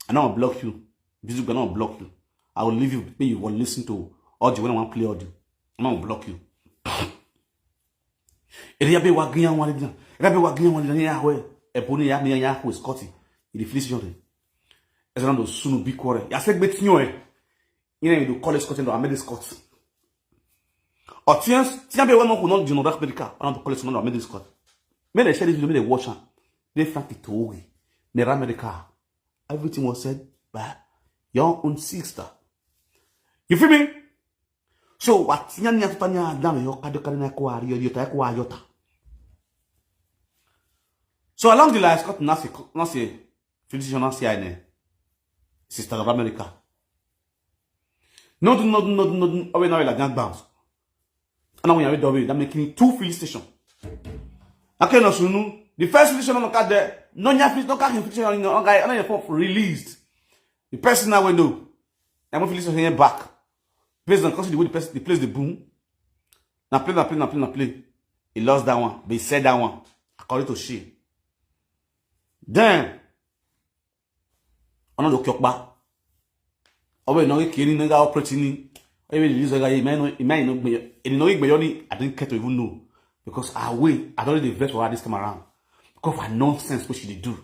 I don't block you. This is gonna block you. I will leave you. Maybe you will listen to audio when I want to play audio. I'm not block you. If you be working on one, if you be working on one, you are a pony ya who is Scotty. Il est fils de as around the soon be quarter. I said, bet you, you know, college Scotland or American Scott. Or tiens, be one who not do not America, or not college or American Scott. May they share this video, may they watch it. They frankly told me, near America. Everything was said by your own sister. You feel me? So, what Yanya Tanya down your Kadokana Yota. So, along the line, Scott Nasi, physician Nasi, sister of America. No, away now like that bounce. And now we are that making 2 filling stations. Okay, no, so no. The first filling station on the card there, no filling station on guy, released. The person now will know. I'm going to filling station back. Based on the way the person plays the boom. Now play. He lost that one, but he said that one. According to she. Then, on the Kyokba. Oh, no, he can't even operating. I didn't care to even know. Because I don't really vet for her this time around. Because of her nonsense, what she did do.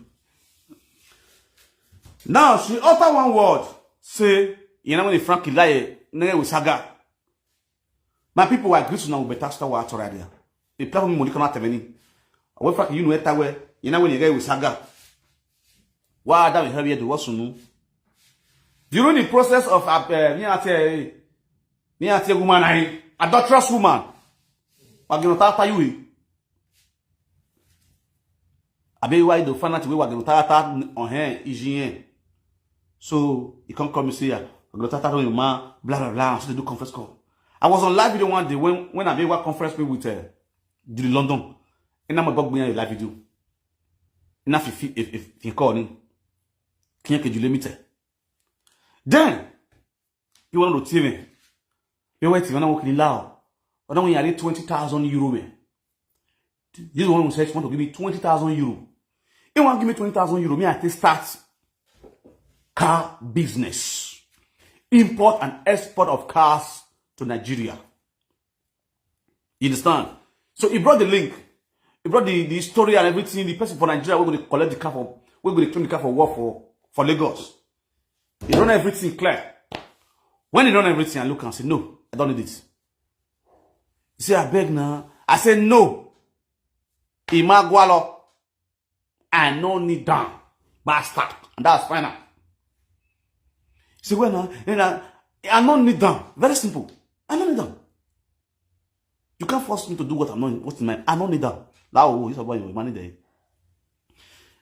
Now, she utter one word. Say, you know when the Frankie lie, with saga. My people were agreed to now better start what already. They play me Monica not having. Away from you know that way, you know when you get with saga. Why that we have here to what's no? During the process of me woman, adulterous woman. We're going to talk you. I be why the fan that we were going to talk on her hygiene. So you can't come and say, I'm going to talk on your man, blah blah blah. So they do conference call. I was on live video one day when I made one conference with Julie London. And I'm about to live video. Enough if you call me. Can't you limit it? Then you want to TV. You wait when I'm working loud. But then when you need 20,000 euro, man. This one who says want to give me 20,000 euro. He want to give me 20,000 euro. Me I take start car business, import and export of cars to Nigeria. You understand? So he brought the link. He brought the story and everything. The person for Nigeria we're going to collect the car for. We're going to claim the car for work for Lagos. He run everything clear. When he run everything, I look and say, no, I don't need it. He say, I beg now. I say, no. Imagwalo. I no need that. Bastard. And that's final. say, well, I don't need them. Very simple. I don't need them. You can't force me to do what I'm not, what's in my, I don't need them. Now, it's about your money there.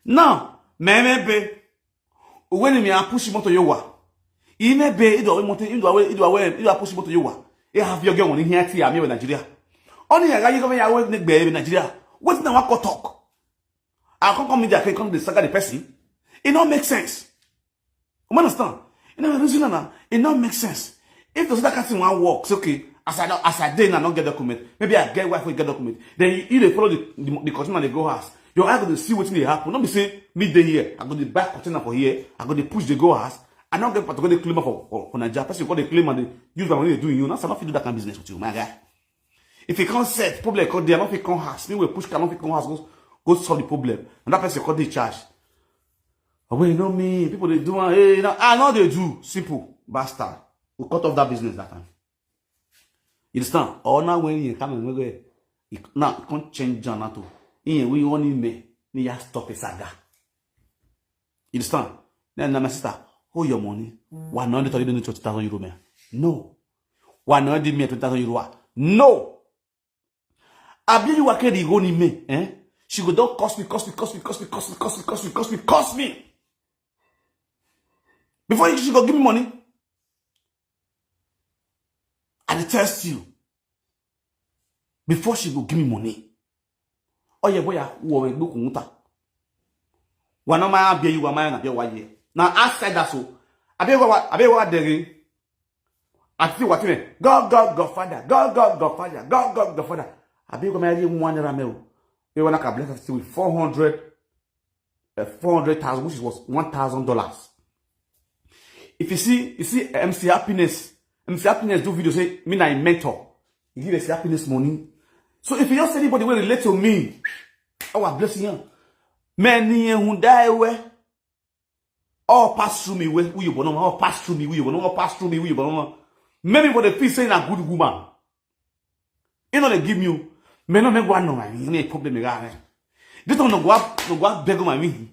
Now, maybe, when I push him to your he may be, it will push him to your you have your girl in here, I'm in Nigeria. Only a guy you go away in Nigeria. What's now I talk? I can't come in there, I can come to the saga the person. It don't make sense. You understand? You know the reason now? It don't make sense. If the other person one works, okay, as I did and not get document, maybe I get wife will get document. Then you follow the container they go house. You're able to see what they happen. Not be say me day here. I go the back container for here. I go the push the go house. I don't get particular claim for Nigeria. Person got the claim and they use my money they doing you. Now, not do that kind of business with you, my guy. If you can't set problem, call there, not if you can't house. Me will push cannot if you can't house go solve the problem. And that person call the charge. Oh, wait, you know me. People they do hey, I know they do. Simple bastard. We cut off that business that time. You understand? Or now when you come and go, now you can't change Janato. We only me. You just stop a saga. You understand? Then my sister, hold your money. Why not you don't need 20,000 euro, man? No. Why not give me 20,000 euro? No. I believe you are carrying go ni me, eh? She go don't cost me. Before she go give me money, I test you. Before she go give me money. Oh yeah, boy, woman go kumuta. Wana ma abia you ma na bia wa ye. Now I said that so. Abia wa dere. Ati what me? God father. God father. Abia go ma ye 100 mil. We wanna ka bless us with 400,000, which was $1,000. If you see MC Happiness do video say me na a mentor. You give MC Happiness money. So if you just anybody will relate to me, oh, I bless you. Many who die we all pass through me who you born, all pass through me who you born, all pass through me who you born. Maybe for the feel saying a good woman. You know they give you. Me no me go no man. Any problem me got. This don't go up beg my me.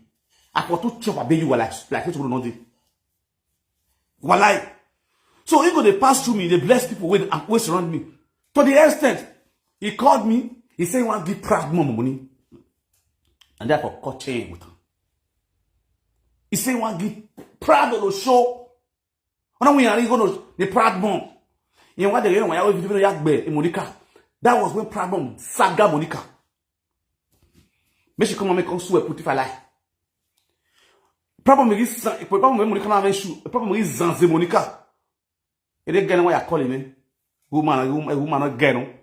I for to chop abeg you like it will not do. Walai. So you go they pass through me, they bless people with and always surround me. To the extent he called me, he said he want to give proud mom money. And therefore cut chain with him. He said he want to give proud of the show. When we are going to the proud mom. You know what they when I was doing Yakbe in Monica. That was when proud mom saga Monica. But she come and make us swear put if I lie. Problem is Monica na shoe. Problem is Zanze Monica. It again why I call him. Woman again.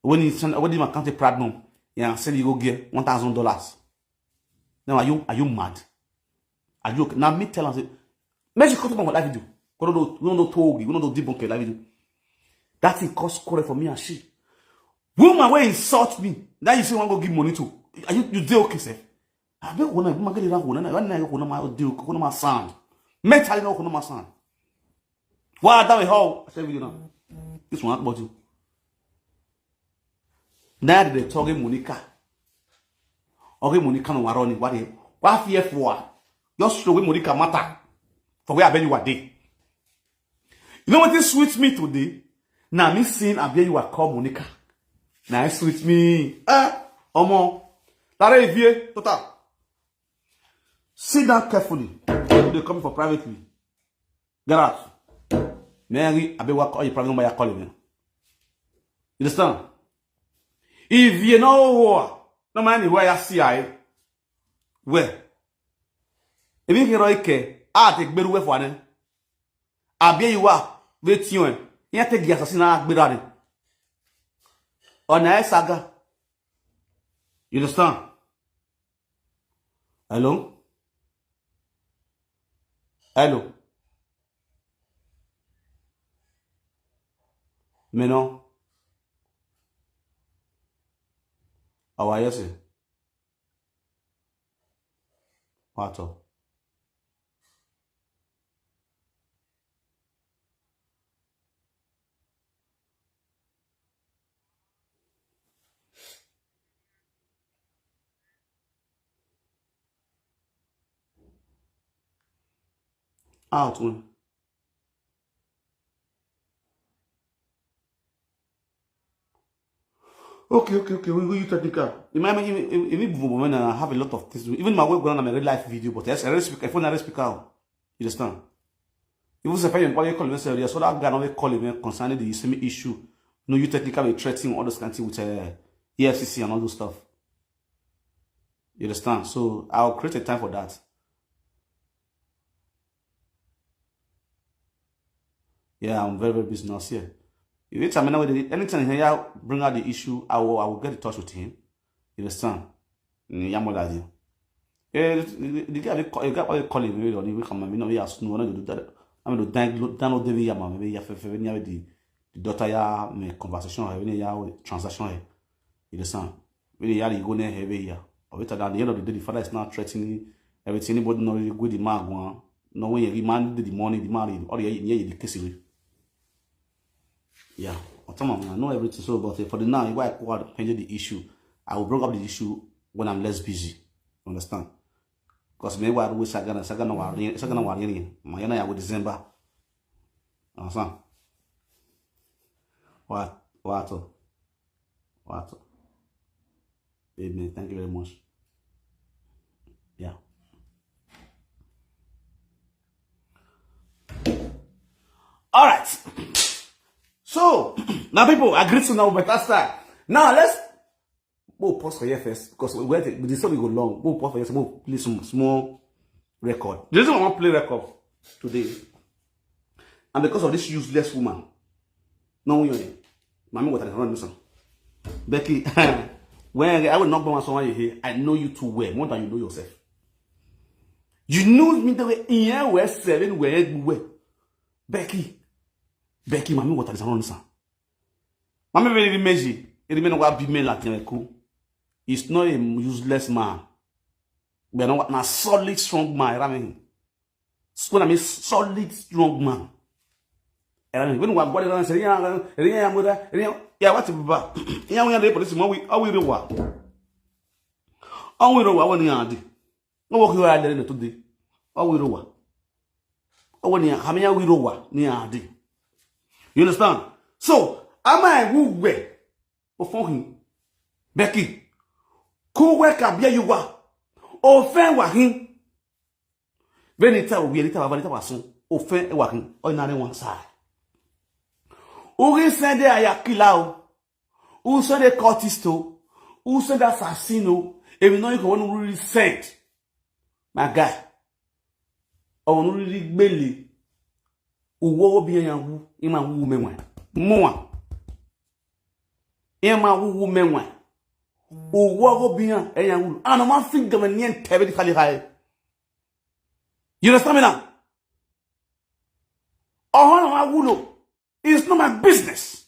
When he send what did my country proud mom? Yeah, said you go get $1,000. Now are you mad? Are you now me tell us make you cut up on live video. We don't know told you, we don't know debunk live video. That thing cost quarter for me and she. Woman will insult me. Now you say want to give money to. Are you do okay, sir? I bet when I get it out, when I do my sound. Mentally no my sound. Why that how I say video now? This one about you. Now they talking Monica. Okay, Monica no waroni. What fear for? Just show Monica matter. For where I bet you are there. You know what is sweet me today? Now me seeing I bet you are called Monica. Now it sweet me. Omo. That is total. Sit down carefully. They coming for privately. Get out. Mary, I bet what call you private number you calling me. You understand? If you know no man where I see I where if you can take better way for them. I be you are with you. You take the assassin better. On a saga. You understand? Hello? Hello? Mais non. How are you, sir? What up? Out, man. Okay. We you technical. Even I have a lot of things. Even my work going on a real life video, but yes, I speak. I phone I speak out. You understand? Even if I call him, so that guy not call him concerning the same issue. No, you technically threatening all those kinds with EFCC and all those stuff. You understand? So I'll create a time for that. Yeah, I'm very busy now. See, anytime I bring out the issue, I will get in touch with him. You understand? The guy call him. We come. We ask no one to do that. I'm going to download the video. Maybe the daughter ya me conversation. Transaction. You understand? When you go there, heavy or at the end of the day, the father is not threatening everything. Anybody know really good the man one. No when you man the money, the married, or the case. Yeah, I know everything. So, but for the now, if I handle the issue, I will bring up the issue when I'm less busy. Understand? Because maybe I will second one, my will December. Understand? What? Amen. Thank you very much. Yeah. All right. So now people agree to now better start. Now let's pause for here first because this will go long. We'll pause for here. We'll play some small record. The reason I want to play record today, and because of this useless woman. No, Mommy, what I run this. Becky, when I will not go on someone here, I know you too well, more than you know yourself. You know me the way in here where 7 where Becky, Mommy, what I run this. Mommy, very measy. It remain what be me like He's not a useless man. But not a solid, strong man. I mean, solid, strong man. And when one body runs, yeah, what to be? Yeah, we are the police. I will do what? I will do what one yard. No work you are there today. I will do what? Oh, when you have me, I will do what near thee. You understand? So, am I who way before him? Becky, who work up here you are? Oh, fair working. When it's a weird little oh, fair working, or not one side. Who said they are killer? Who said they cultist? Who said assassino? If you know you can really say my guy. Or really belly. Who will be a woman? More. Emma woman. Who will be a young and I'm think of a near terribly high. You understand me now? Oh, I will. It's not my business.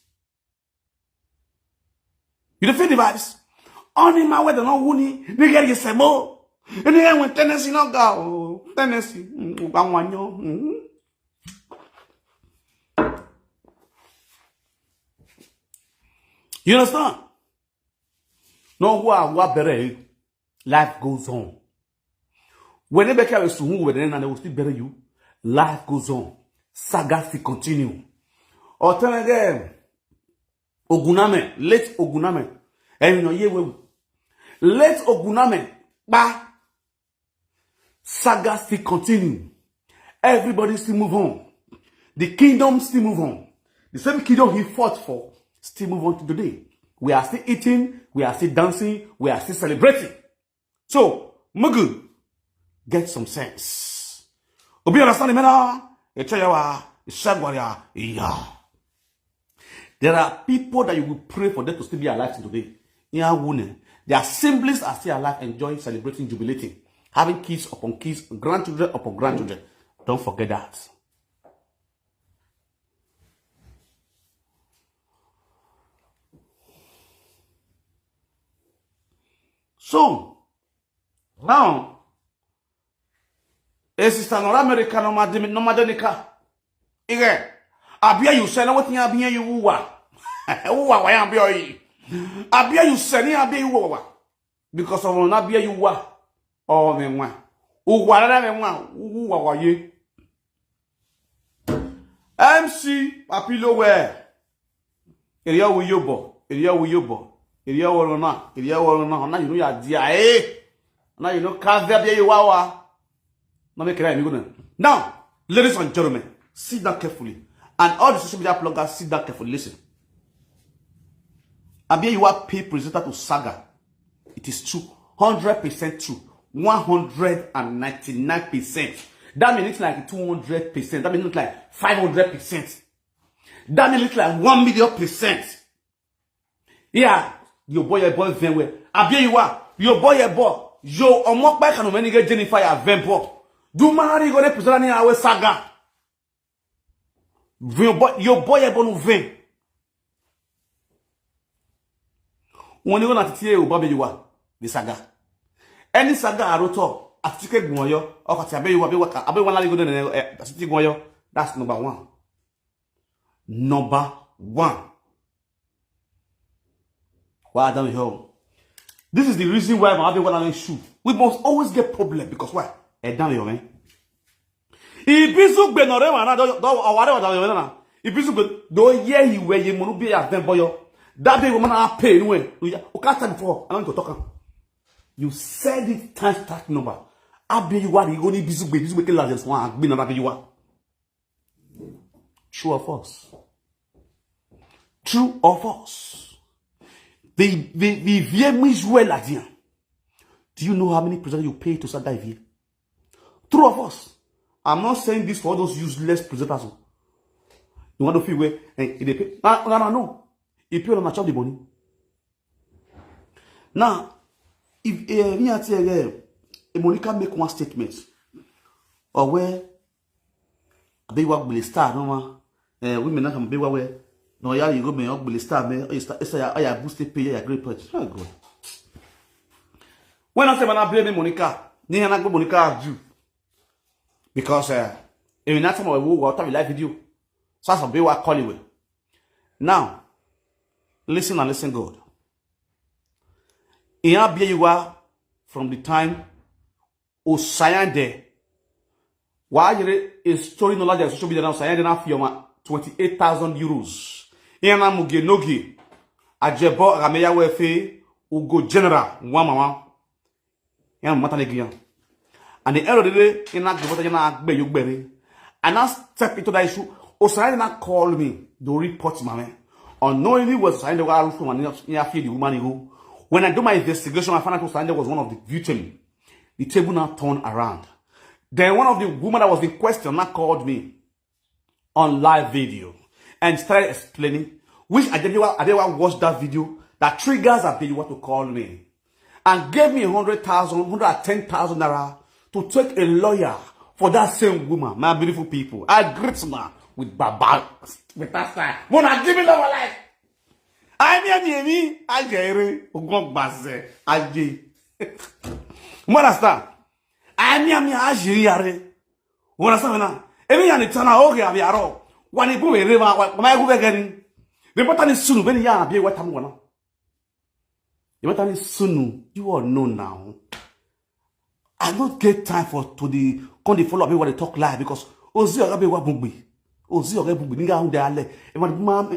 You don't feel the vibes? Only my weather, no woody, they get you some more. And then when Tennessee not go, Tennessee, you understand? No, what better? Life goes on. Whenever I was to move, then I will still bury you. Life goes on. Saga still continue. Or tell again, Oguname, let Oguname, and you know, ye will let Oguname, ba saga still continue. Everybody still move on. The kingdom still move on. The same kingdom he fought for still move on to today. We are still eating, we are still dancing, we are still celebrating. So, Mugu, get some sense. Obi understand me now? Echayawa, Shagwaria, yeah. There are people that you will pray for them to still be alive today. Their siblings are still alive, enjoying, celebrating, jubilating, having kids upon kids, grandchildren upon grandchildren. Don't forget that. So, now, a sister North America, no madenica. Again. Abia you say na wetin abia you wuwa. Wuwa wa abia yi. Abia you say ni abia you wuwa. Because of na abia you wuwa. Oh me nwa. Wuwa na me nwa, wuwa wa ye. MC Papilo we. Area wu yobo. Iriya warona. Now you know your dear, eh? Now you know, Kazabia, you wawa. Now make it right. Now, ladies and gentlemen, sit down carefully. And all the social media bloggers, sit down carefully. Listen. Abia, you are paid presenter to Saga. It is true. 100% true. 199%. That means it's like 200%. That means it's like 500%. That means it's like 1,000,000%. Yeah, your boy very well. Abia, you are your boy. Yo, omok by can many get Jennifer ya vempo. Do marry go present ni awe Saga. Your boy no vem. When you na titie o babe you are the Saga. Any Saga aroto atike gwoyo o ka ti abe you abe wan la go na atike gwoyo. That's number 1. Number 1. Why don't you? This is the reason why my husband want to shoot. We must always get problem because why? Down your man. Ibisu gbe no re wana do aware wada yo na. Ibisu gbe do ye yi we ye monu be aven boyo. That day woman are pay no way. O can't stand before. I want to talk. You said it times that number. Abi you are you only bisu gbe ke largest one agbe na be you are. True or false? True or false? The vie Mizouel Adien. Do you know how many presenters you pay to Saga Vie? True or false? I'm not saying this for all those useless presenters. You want to feel where they pay? No. You pay on a chop the money. Now, if Monica make one statement, or where they work with star, no women not come be where. No, yeah, you go me up with star, man. I boost the pay, I great purchase. Oh, God. When I say, I blame Monica, then I go Monica you. Because, if not, I will go to live video. So, that's a big what call you. Now, listen and listen good. In Abia, you are from the time Osayande. Why a story knowledge of social media now, Osayande now for 28,000 euros. Yana muge nogi ajebo rameya wefe ugo general one mama yana mata negiyan. And the end of the day ina gbota yana agbe yogbere. And I step into that issue. Osayande na call me to report mama. Unknowingly was Osayande wa from and near the woman who. When I do my investigation, I found out Osayande was one of the victims. The table now turned around. Then one of the women that was in question now called me on live video and started explaining, which I didn't watch that video, that triggers Abeyiwa to call me. And gave me 110,000 naira to take a lawyer for that same woman, my beautiful people. I greet her with Baba, with that side. When I give it over life, I get it, I get understand? I Emi ya ni tana oge abi aro. Wani bu we rema wa ma egu be gani. The button is sunu beni ya abi we tamu wana. The button is sunu. You all know now. I don't get time for to the con the follow up what they talk live because ozi oga be wa bugbe. Ozi oga bugbe ninga hunde ale. E ma ma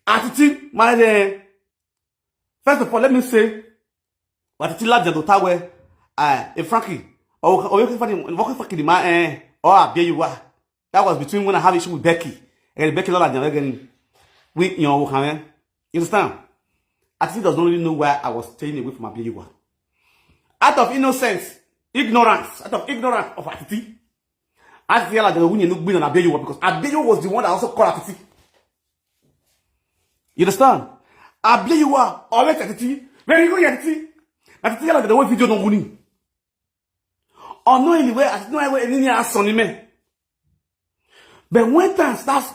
atiti my de. First of all, let me say what it la de do tawe Frankie o you can fucking ma or Abeyiwa. That was between when I have issue with Becky. And Becky not again. We you understand? Atiti does not really know why I was staying away from Abeyiwa. Out of innocence, ignorance of Atiti. I feel like the woman look big on Abeyiwa because Abeyiwa was the one that also called Atiti. You understand? Abeyiwa always Atiti. Very good Atiti. Atiti like the way video no winning. Or no anywhere, I know where any son me. But when time starts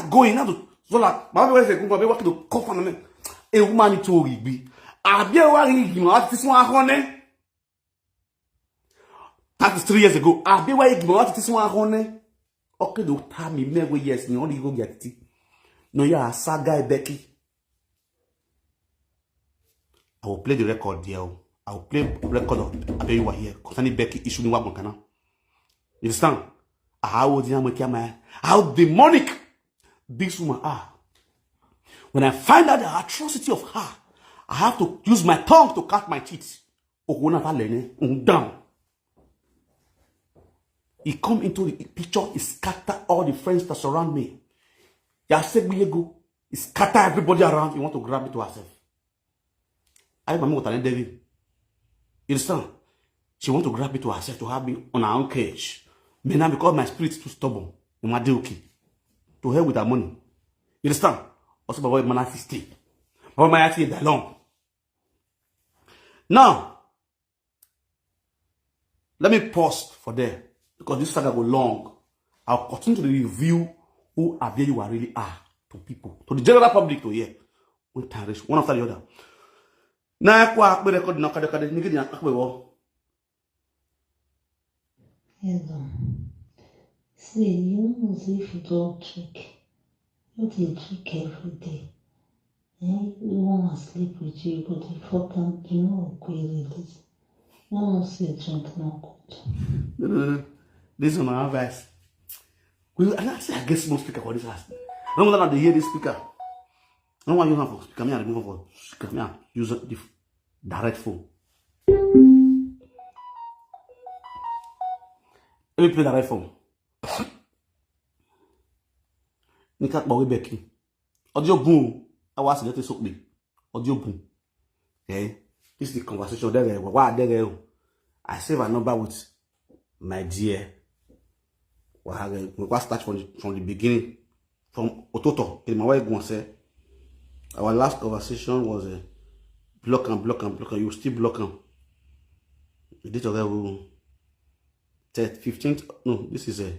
going out so like my way say go be work to cover me. A woman to be. Abeyiwa him out this one honey. That is 3 years ago. Abeyiwa him out this one honey. Okay, do time me me yes, you only go get it. No, you are Saga Becky. I will play the record there. I will play record of Abeyiwa here concerning Becky issue in Wabon. You understand? How demonic this woman are. When I find out the atrocity of her, I have to use my tongue to cut my teeth. Down. He come into the picture, he scatter all the friends that surround me. He scatter everybody around. He want to grab me to herself. I remember what I did. You understand? She want to grab me to herself to have me on her own cage. But now because my spirit is too stubborn, I'm okay. To hell with her money. You understand? Also, my man has to stay. My man has to stay long. Now, let me pause for there. Because this saga go long. I'll continue to review who you really are to people. To the general public to hear. One after the other. Now, I record Hello. See, you know, if you don't check, you can check every day. You want to sleep with you, but you fucking, you know, query this. You want to say drink no good. This is my advice. I get small speaker for this house. I don't want to hear this speaker. I don't want you to have speaker. I don't want to use the direct phone. Let me play direct phone. Nika bawe beki. Audio boom. I was getting so big. Audio boom. Okay. This is the conversation there. I save a number with my dear. We start from the beginning. From Ototo. Our last conversation was block and you still block them. The date of that 15th. No, this is a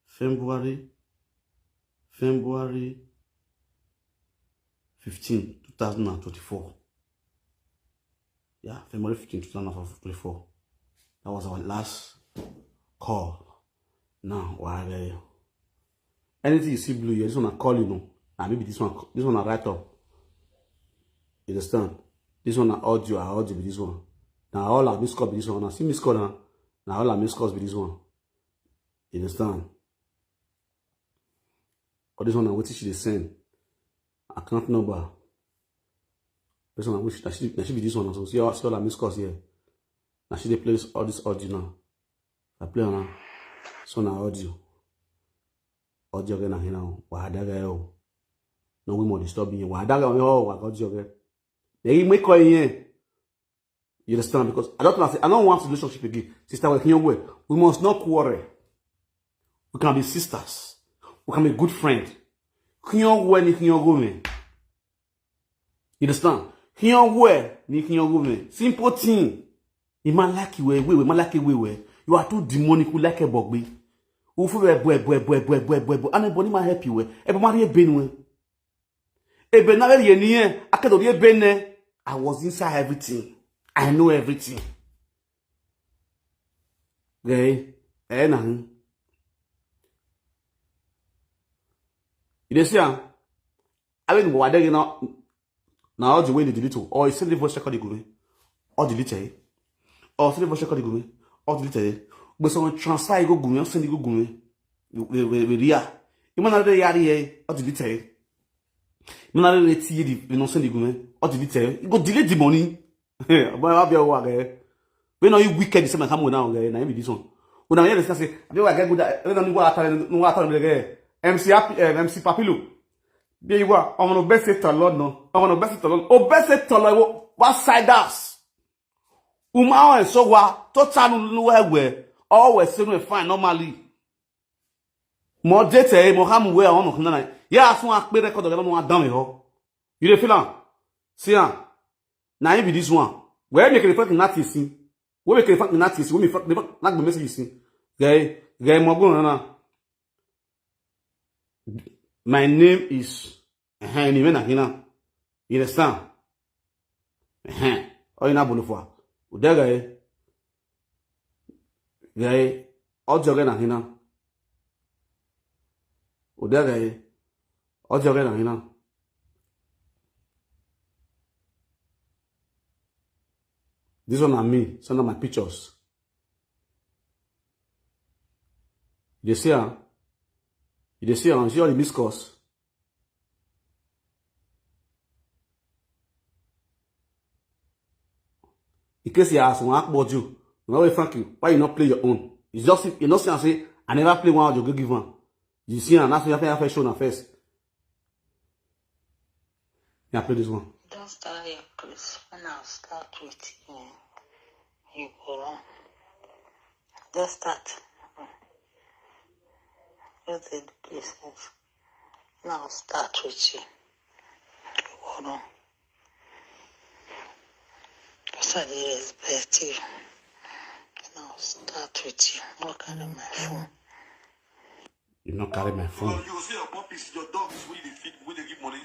February 15, 2024. Yeah, February 15, 2024. That was our last call. Now, while anything you see blue, you just wanna call, you know. And maybe this one I write up. You understand? This one I audio with this one. Now all I miss call with this one. Now see miss call now. Now all I miss calls with this one. You understand? Or this one I wait till she send. Account number. This one I wish that she be this one also. See all I miss calls here. Now she plays all this audio now. I play on now. So now audio. Audio again now. Wahadaga. No we more disturbing you. Wahadaga audio again. They make call here. You understand? Because I don't want relationship again. Sister, we must not quarrel. We can be sisters. We can be good friends. You understand? Simple thing. You man like you you are too demonic like a bugby. Anybody might help you. Everybody been I was inside everything. I know everything. Okay? You see, I mean, what they now all the way they delete or you send the voice record go or delete it, or send the voice record go or delete it. But someone transfer go go send it go go with ria. You man already yari or delete it. You man already see the no send it go or delete it. You go delete the money. But I be a work. When are you wicked? This man come now. Now be this one. When I hear this, say, I get good. I don't know what MC Papilo. There you are. I'm gonna best it Lord no. I'm gonna best it Lord. Oh, best it Lord. What side us? Uma and so what? Total no where always say no fine normally. More data, more ham where on no. Yeah, so I play record. I don't know down here. You dey feel am? See am? Now you be this one. Where make the fucking notice? Where make the fucking notice? Where me fuck not the message you see? Guy, more go na. My name is you understand? Oh, you know Bolofua. Udega guy, all jogging hina. Udega all jogging hina. This one are me, some of my pictures. You see, You see all the missed calls. In case you ask one about you, no, Frankie, why you not play your own? It's just you know say I never play one of your give one. You see, and that's why you have to show na first. Yeah, play this one. Don't start your Chris. When I'll start with you, you go on. Just start. Just the business. Now start with you. You go on. Because I did respect you. Now start with you. Not carry my phone. You not carry my phone. You will see your puppies, your dogs, when they feed, when they give money,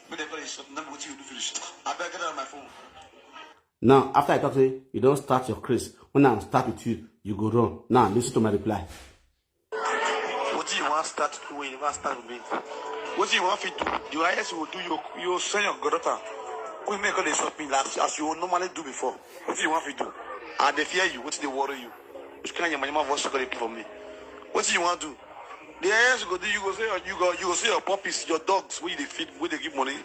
when they finish, then what you do finish. I better get on my phone. Now, after I talk to you, you don't start your Chris. When I start with you, you go wrong. Now, listen to my reply. What do you want to start to do when you want to start with me? What do you want to do? The highest you will do, you send your daughter. We make all the shopping as you normally do before. What do you want to do? And they fear you. What do they worry you? Which kind of your voice for me? What do you want to do? The highest you go do, you go say your puppies, your dogs, where they feed, where they give money,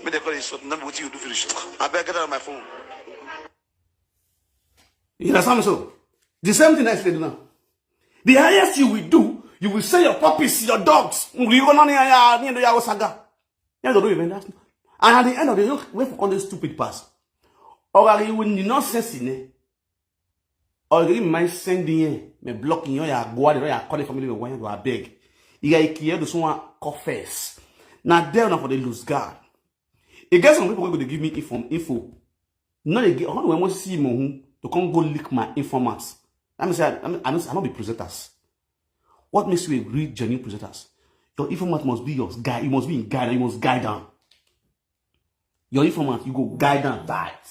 when they call it shopping. Then what you do finish? I better get on my phone. You understand me so? The same thing I said now. The highest you will do, you will say your puppies, your dogs. You go on your saga. You don't do even that. And at the end of the day, wait for all these stupid pass. Or you will not sense in it. Or you might send in me blocking you, ya go out there, ya call the family when you are beg. You got to someone confess. Now they're not for the loose guard. You get some people who will give me info. No, they get when we see me to come go leak my informants. Let me say, I not be presenters. What makes you a real genuine presenters? Your informant must be your guide. You must be in guide. You must guide down. Your informant, you go guide down that.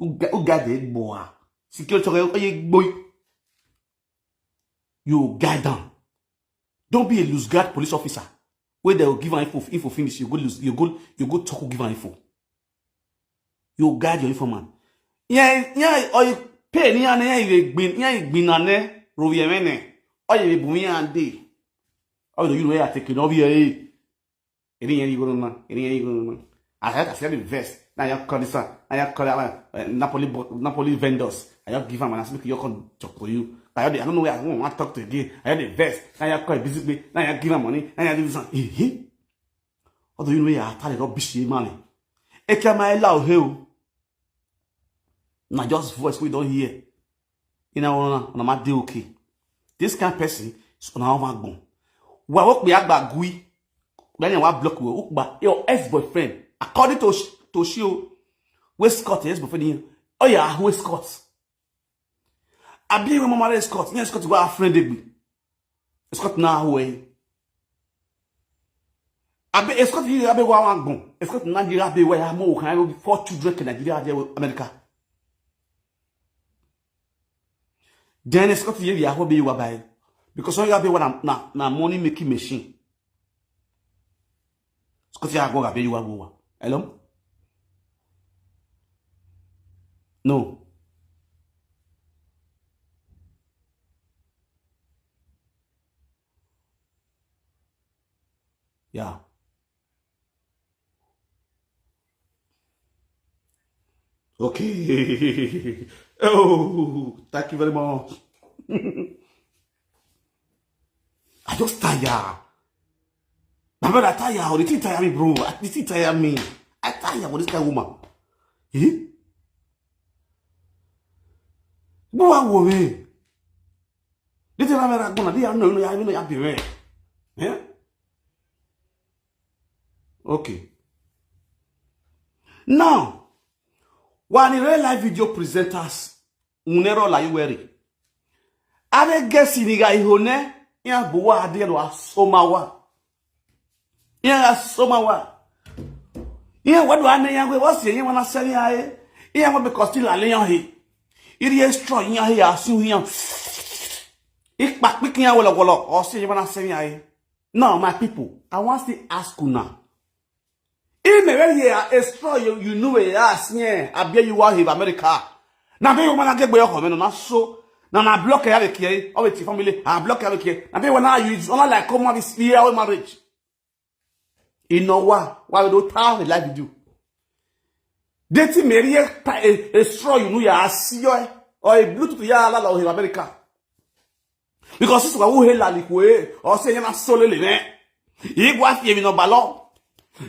You guide the boy. Security boy. You guide down. Don't be a loose guard police officer. Where they will give an info finish. You go talk give an info. You guide your informant. Yeah, or you pay ni ane you gbin ane rovi emene. Or you bumi ande. Or you know take it over here. Any go na. I said the vest. Now you call this one. Now you call Napoli vendors. I just give them and I speak your con talk to you. I don't know where I want to talk to again. I had the vest. Now you call visibly. Now you give them money. Now you do something. Or do you know you are tired of bishy money? Eka my allow hell. Now just voice we don't hear. You know, on my day okay. This kind of person is on our backbone. Why work me agba gui? Then you want block your ex-boyfriend. According to show, we Scott ex-boyfriend. Oh yeah, who is Scott? I believe my mama is Scott. Yeah, Scott was a friend of me. Scott now way. I be Scott here. I be one gun. Scott Nigeria be where I'm more. Can I be 4 children in Nigeria there with America? Then Scott here. I hope you are by because all you have be what na money making machine. Scott here go be you are go. Hello? No. Yeah. Okay. Oh, thank you very much. I just tired. My brother tired. The thing tire me, bro. The thing tire me. I tired with this kind of woman. Eh? Go away. This is not going to be. I know you have to be ready. Yeah? Okay. Now, when the real life video presenters, unero la iweri. Ade gesi ni ga ihone, ya buwa adelo asomawa. Ya asomawa. Ya wadu ane ya we wasi ya wana seli ya e. Ya wabe kosti la le ya he. Iri ya strong ya he ya asu ya. Ikpak piki ya wolo osi ya wana seli ya e. Now my people, I want to ask you now. If me when you are extra, you know where you are, yeah, I bet you are in America. Now, me woman get boy come na so Now na block avec qui, avec family, I block avec qui. Na be when I use only like come this year marriage. You know what? Why we don't tell the life you do. Deti marry a straw you know ya see or a Bluetooth ya la in America. Because this is what we la likwe or say na solo le me. Igwa fie no ballon.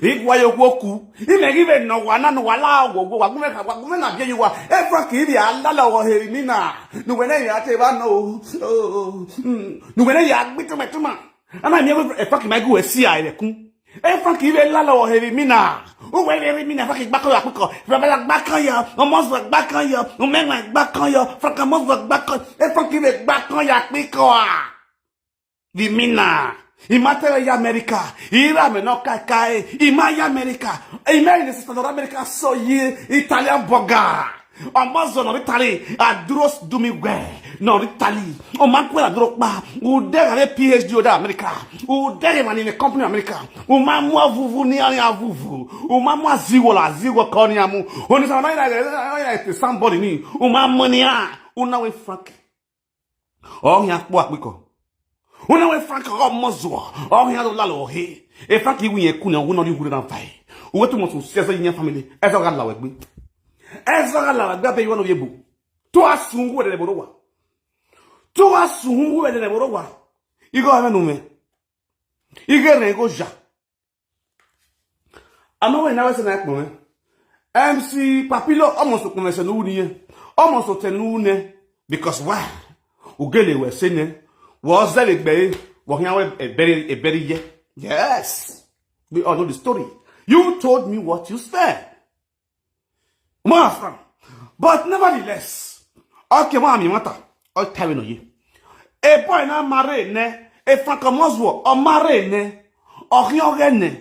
Igwa yo ku. I me give no wana no wala go wagume na bia you wa. E frank ibi ala o heri mi na. No wena ya te ba no. No wena ya gbitu metuma. Ana mi e frank my go see ai ku. E frank ibi ala o heri mi na. O we heri mi na frank gbako ya piko. Frank gbako ya, o mo gbako ya, o me gbako ya, frank mo gbako. E frank ibi gbako ya piko a. Di mina. Imatere ya America, ira me no kai, ima ya America, ima in the system of America so ye Italian burger. Amazon no Italy, a dros do me we, no Italy. O man kwela drop ba, u dere PhD o da America, u dere man in a company America, u man mo vuvu ni ani avuvu, u man mo zigo koni amu, oni sa na somebody ni, u man money a, una we frank. Oh ya po akpiko. Una we frank ro mozo o hin do lalo he e frank wi yen ku na wo no ri huru na fai o wetu mo so se yin family e so ga la we gbe e so ga la we gbe be yo no ye bu to asun wo de boro wa to asun wo de boro wa igo ave no me ige re go ja ama we na we se na ekpo me MC Papilo almost ko me se no uni ye almost tenu ne because why ugele we se ne was that a very yeah? Yes. We all know the story. You told me what you said. Master. But nevertheless, okay, mommy, matter. I'll tell you. A boy na marry ne, a frank moswo, or marry ne, or young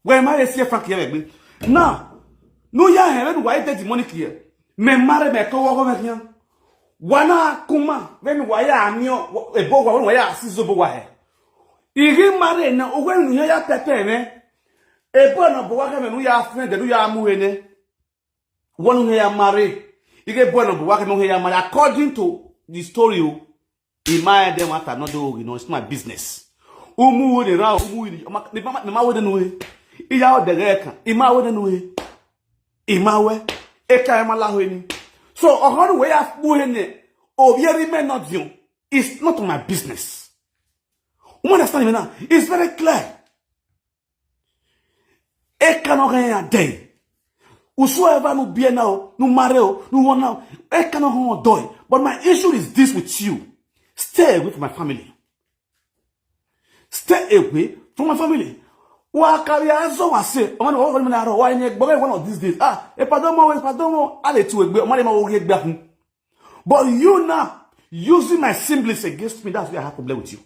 where my see frank here. Now, no, ya haven't waited the money here. Me marry me go over here. Wana kuma when waya anyo ebo wa waya asizo bo wa he igi mare na ogwe nu ya tete ne ebo na bo wa ka me nu ya friend de ya mu he ne wonu ya mare igi ebo na bo wa ka me ya mare according to the story in my dem after not do you know it's my business umu wo de ra umu ni ma wo de nu he iya o de reka ima wo de nu he ima we e ka ma la ho ni. So, how way of doing it, oh, yeah, not you. It's not my business. You understand me now? It's very clear. I cannot get a day. Whosoever no be now, no marry, no one now, I cannot hold doy. But my issue is this with you. Stay away from my family. Stay away from my family. Wa career so I say, one of these days. Epa ale tu egbe, ma wo egbe. But you now using my siblings against me, that's where I have problem with you.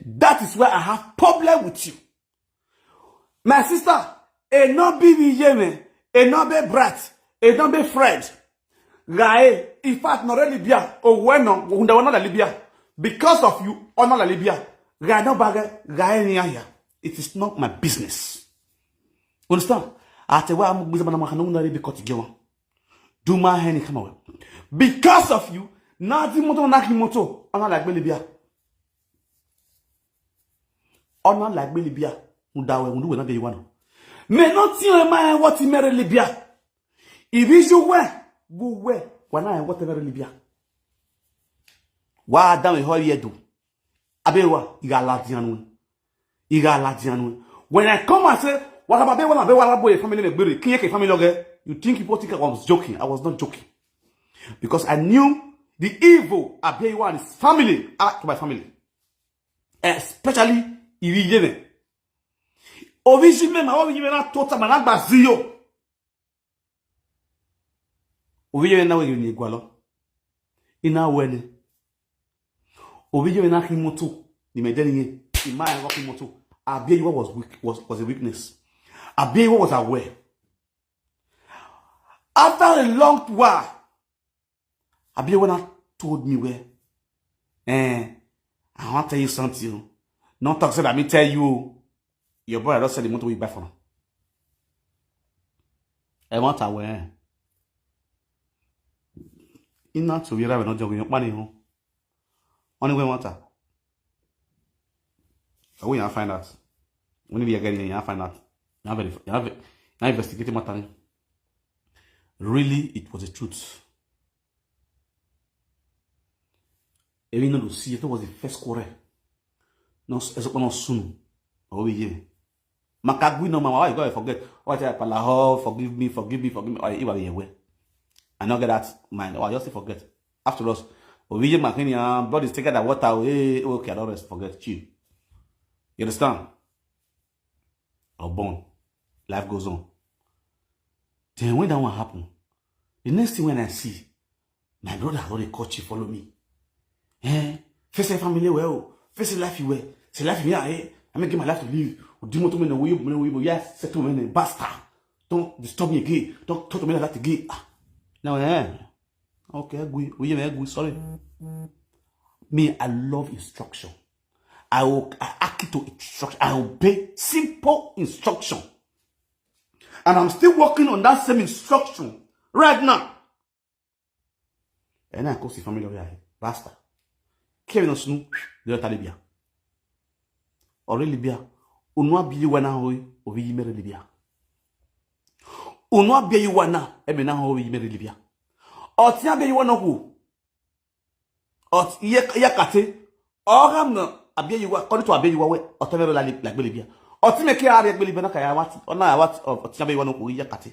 That is where I have problem with you. My sister, a no be yeme, a no be brat, a no be friend. Gae, in fact, not really Libya, or when no, not Libya. Because of you, honor Libya, it is not my business. Understand? Do my hand come away. Because of you, Nakimoto, honor like Libya. Honor like Libya, who will not be one. May not see a man what he married Libya. If is you wear, go where, when I whatever Libya. Wa dame ho yedu abewa iga ladianu when I come and say what about be boy family me gbere kinye ke family oge you think people think I was joking. I was not joking because I knew the evil abewa and his family are to my family, especially Irijene ovijime ma ovijime na tota ma na gbazio ovijime na we ni gwalo ina wene Obijo na kimoto ni medeni imaya wa kimoto Abiyewa was a weakness. Abiyewa was aware. After a long while, Abiyewa told me where I want to tell you something. Not talk said let me tell you your brother said the motor will buy for him. I want aware. Ina to Vira not jogging money home. Only way water. So we find out. When we are getting you find out. You have investigating matter. Really, it was the truth. Even though see it was the first quarrel. No, as a soon. Oh, yeah. Makagui no mama, why you gotta forget? What I palaho, forgive me. Or even away. I not get that mind. Oh, I just forget. After us, we Makini, blood is taken that water away. Okay, I don't rest. Forget you. You understand? Or born. Life goes on. Then when that one happen, the next thing when I see, my brother has already caught you, follow me. Face a family well, face a life you well. Say life me, I'm making my life to live. Do you want to me yes, settle me, bastard. Don't disturb me again. Don't talk to me like that again. Now, okay, we sorry. Me, I love instruction. I act to instruction. I obey simple instruction. And I'm still working on that same instruction right now. And I call the family over here. Basta. Kevin Osnu, the other Libya. Or Libya. Unwa bi wana hoy obi yimere Libya. Unwa bi wana emena hoy yimere Libya. Otia bi wana ku. Ot yakate. Ogam no abi yiwa according to abi yiwa we otemere la Libya. Oti meke ari egbe Libya na kaya wati. Ona wati otia bi wana ku yakate.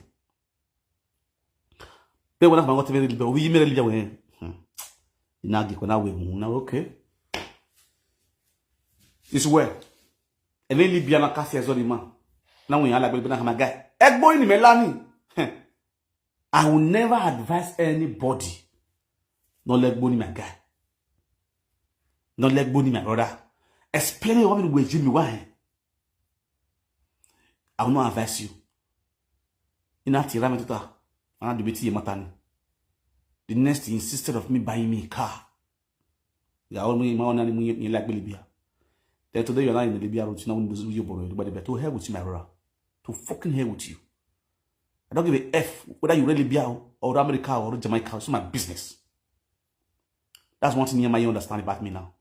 Be wana bango temere Libya obi yimere Libya we. Inagi kona we na okay. This way. And then Libya na kasi man. Now we are like my guy. Egbo in Melani. I will never advise anybody. Not let boni my guy. Not let boni my brother. Explaining what we Jimmy why. I will not advise you. In that tirameta, I had to be matani. The next he insisted of me buying me a car. They are all me like Libya. Then today you're not in the Libya route, now do you borrow anybody, but to hell with you, my brother. To fucking hell with you. I don't give a F whether you really Libya or America or Jamaica. It's my business. That's one thing you might understand about me now.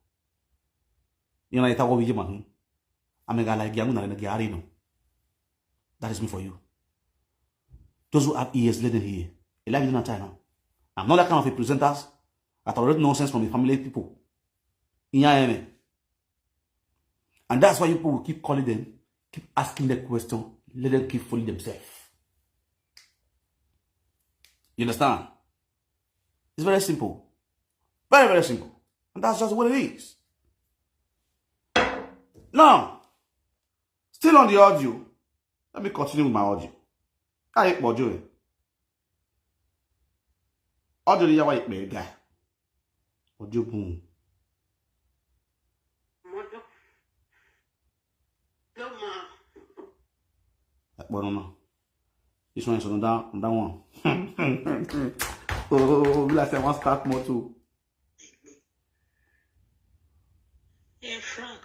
You know, I'm a guy like Yamun. That is me for you. Those who have ears, let them hear. A life in China. I'm not that kind of a presenters that already nonsense from the family people. In and that's why people will keep calling them, keep asking the question, let them keep fooling themselves. You understand? It's very simple. Very, very simple. And that's just what it is. Now, still on the audio, let me continue with my audio. I hate more joy. Audio the white man guy. Audio boom. Well, this one is on that one. Oh, last time I start more too. Hey, Frank,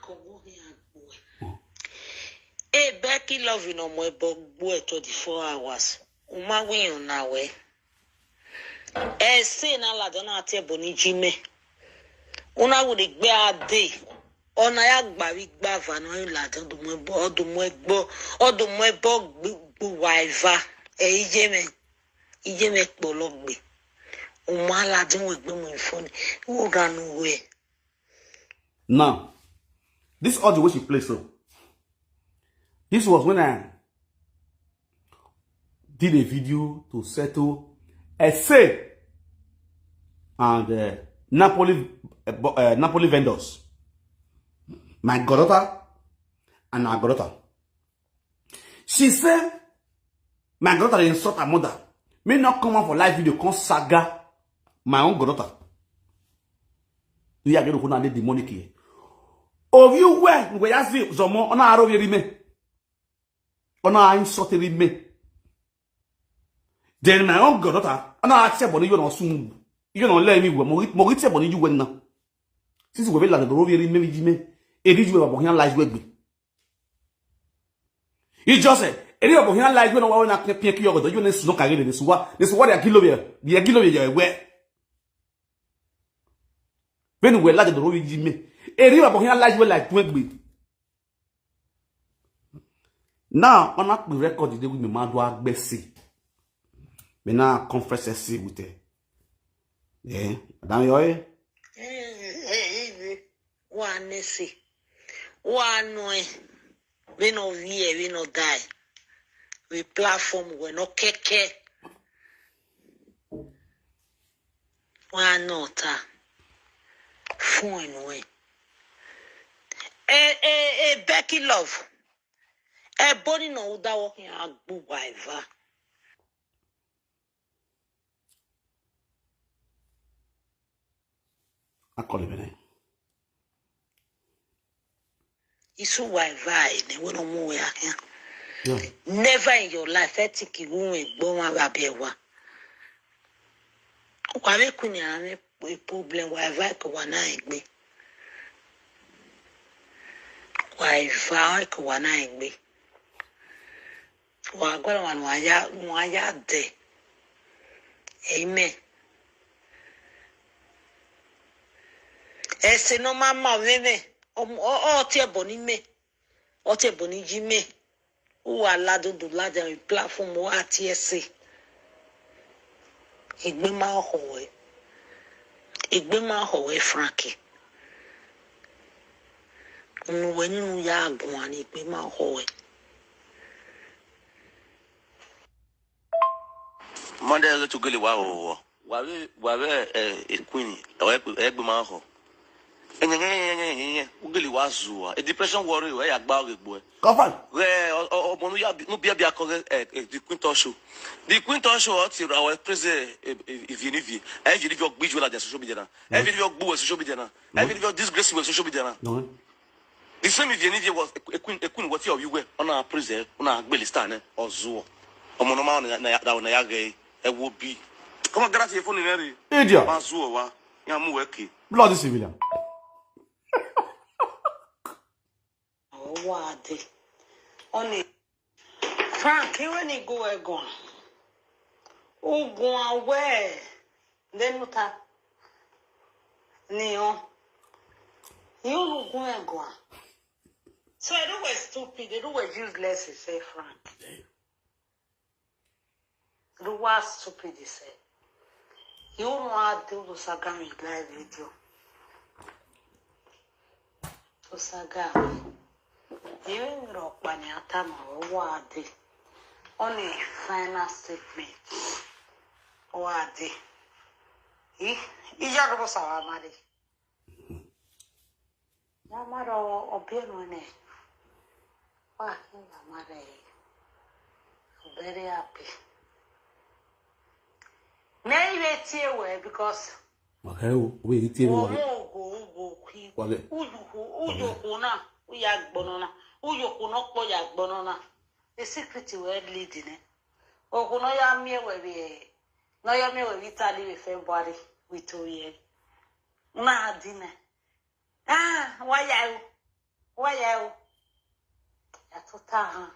hey, Becky, love you no more, but boy, 24 hours. Uma win now, eh? Eh, say na la dona te boni jime. Una would be a day. Ona ya gba wi gba va no la don do mo bo waiva e ijeme pologbe o ma la din we gbe mo phone wo ranu we. Now this audio which you play so this was when I did a video to settle essay and Napoli vendors. My goddaughter and our goddaughter. She said, my goddaughter insult her mother. May not come out for live video, come saga my own goddaughter. You are going to put demonic here. Oh, you were, we are see, Zomo, on our rime. On our insulted me. Then my own goddaughter, and I accept what you know soon. You don't let me go. Moritz, what you went now. Since we will let the Rovier me. It is where Bohian lies with me. He just said, any of Bohian lies when I want to pick you over the units, no carry this what they are kilo here. The kilo here, where When we like the road Jimmy. A river for him like 20. Now, on not record the day with me, Madwa Bessie. Me now confess with her. Yeah, madam yoy. One see. One way. We no vie, we no die. We platform, we no keke. One nota. Phone way. Becky love. Body no da walking a good wife. I call him name. Isu wife, we no more here. Yeah. Never in your life, I think you won't go on Rabewa. Why couldn't you have a problem? Why I one eye me? Why I one eye me? Why go on why ya de? Amen. Ese no mama veve. Tie boni me. O tie boni jime. Wahala do ladder platform wa TSC. Igbe ma howe Frankie. When you ya go an igbe ma howe. Monday to go wow. A queen, egg maho. Ugly was a depression worry where I bow it boy. Coffin. Where no be a the Quinton show. The Quinton show out our president if you live, every your visual at the social media, every your boo was social media, every your disgrace was social media. The same if you was a queen what you were on our president, on our Billistan or Zoo. Or Monoman down Nayagay, it would be. Come on, get your phone in area. Idiot. Mazua, Yamueki. Bloody civilian. Wade. Only Frank, when you go gone. Oh, go away. Then what up? Neo. You look go. So I don't was stupid, they was useless, he said, Frank. The was stupid, he said. You know how to do the Sagami live video. To Sagami. Even rock Banyatama Wadi. Only final statement. Wadi. He was our money. Yamaro Obianone. Yamare. Very happy. Maybe it's here because. Okay, we eat The secret word leading it. Oh, no, ya me where we no, ya me where we tell you February with 2 years. Na dinner. Why you? Yatota.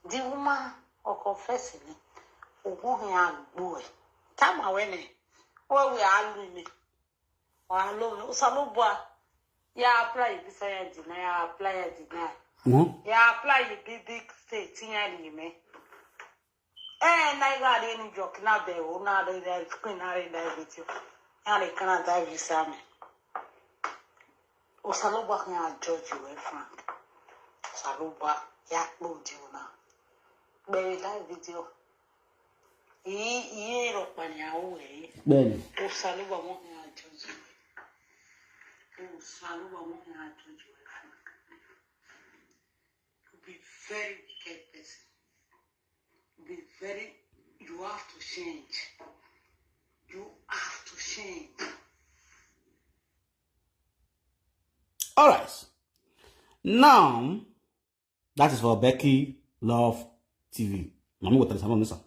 The woman or confessing it. Oh, boy. Time away. Oh, we are doing it. Oh, Salubwa. Ya apply this I deny, ya apply I deny. No? Ya apply the big state in me. I got any joke now there, or now they screen I die with you. And they cannot die with Sammy. O Saluba can judge you, Frank. Saluba, ya moved you now. Baby, die with you. Ye look when you're away. Ben. O Saluba won't judge you. Oh, Saluba won't judge you, Frank. To be very wicked person. Be very, you have to change. You have to change. All right. Now, that is for Becky Love TV. Mami what is happening, sir?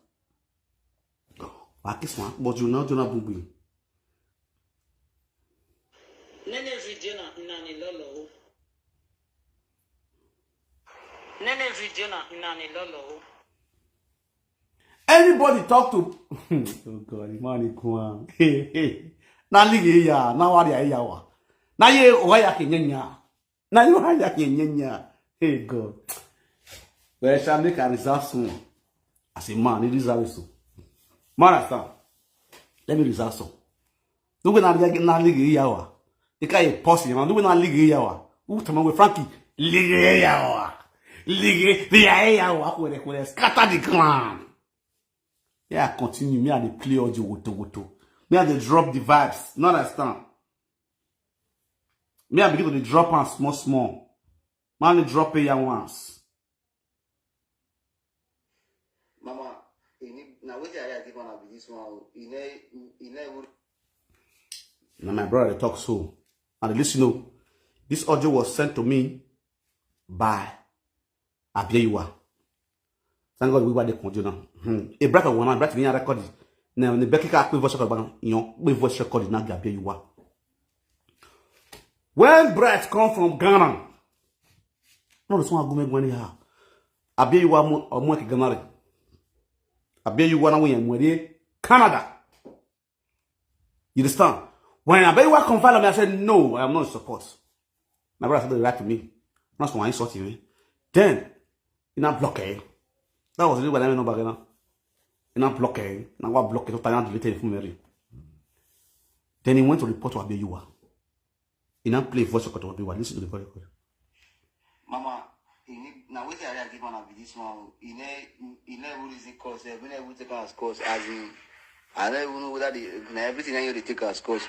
But you know, do not be. Nene video na inani lolo. Nene video na inani lolo. Anybody talk to oh God, money come. Na lige ya, na wari ya wa. Na ye oya kenyanya. Na you oya kenyanya. Hey God. Well, shall make a reserve soon. As a man, it reserve so. Man, let me reserve so. Do we not get na lige ya wa? The guy is possible, man. Do we not lige ya wa? Who tell me Frankie? Lige ya wa. Lige the ya wa. Who scatter the ground. Yeah, continue. Me and the play audio woto. Me and the drop the vibes. Not understand. Me and begin to the drop on small. Man, the drop it once. Mama, now what I give on this one, Now my brother talk so. And listen, you know, this audio was sent to me by Abiyewa. Thank God we were the conjurer. A brother one, brother me record. Now the Becky can voice record, we voice record now Abiyewa. When brides come from Ghana, no, this one go make money here. Abiyewa or more Ghana. Abiyewa now we in Canada. You understand? When Abiyewa confirmed me, I said no, I am not in support. My brother said right to me. That's why I saw you. Then in a blockade. That was really what I know about now. In a blockade, now what blockade? So I deleted from Mary. Then he went to report to Abiyewa. He now play voice record to Abiyewa. Listen to the voice record. Mama, now what I give on this one, he never really cause. We never take as cause as in. I don't even know whether everything I you take as cause.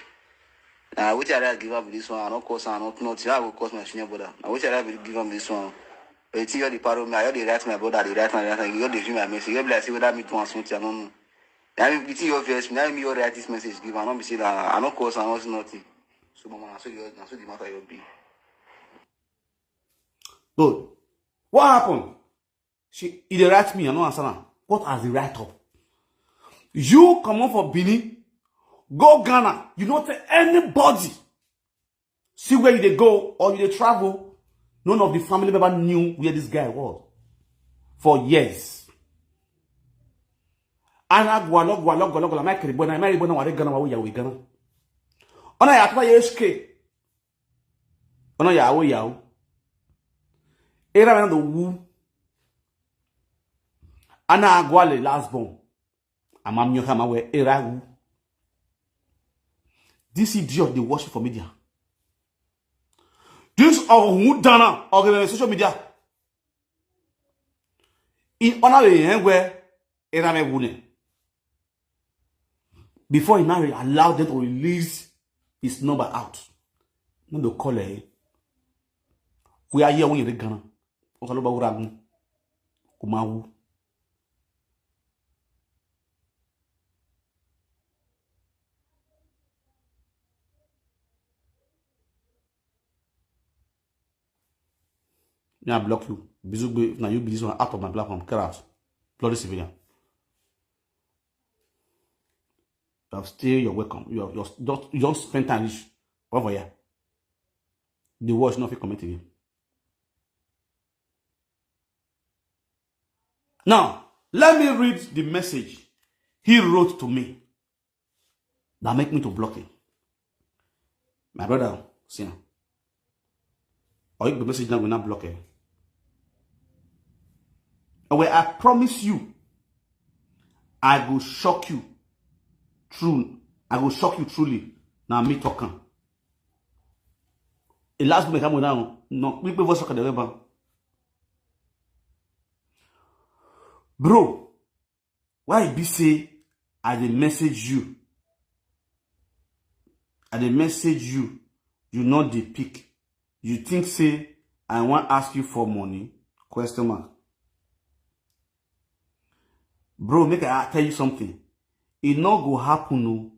Now which I give up this one, I don't cause and not. I will cause my senior brother. Now which I give up this one. But you the part of me, I the right my brother, the right my you the view my message. You be see whether me to want something. I don't know. I mean, it's your face. Now me your write this message. Give. I don't be say that. I don't cause and not nothing. So mama, so the matter you be. Good. What happened? He write me. I don't answer now. What has the write up? You come on for Benin, go Ghana. You don't tell anybody. See where you they go or you they travel. None of the family member knew where this guy was for years. Ana gwalo my kiri bona my bona wale Ghana wa we Ghana. Ona ya atwa yeske. Ona ya wo ya wo. Era na do wu. Ana agwale last born. Amam nyo kama we era wu. This idiot they watch for media. This who done on social media. In honor where era me wune. Before he now allowed them to release his number out. No the call we are here when you Ghana. Okaloba uragun. Kumawu. I block you. Bisou, now you be this one out of my platform. Get out. Bloody civilian. You have still your welcome. You don't spend time over here. The war is not committed you. Now, let me read the message he wrote to me that make me to block him. My brother, see now. Or if the message now will not block him. Where I promise you, I will shock you. True. I will shock you truly. Now me talking. The last moment I'm down. No, people will shock the river. Bro, why be say I dey message you? I dey message you. You not the pick. You think say I want ask you for money? Question mark. Bro, make I tell you something. It not go happen, no.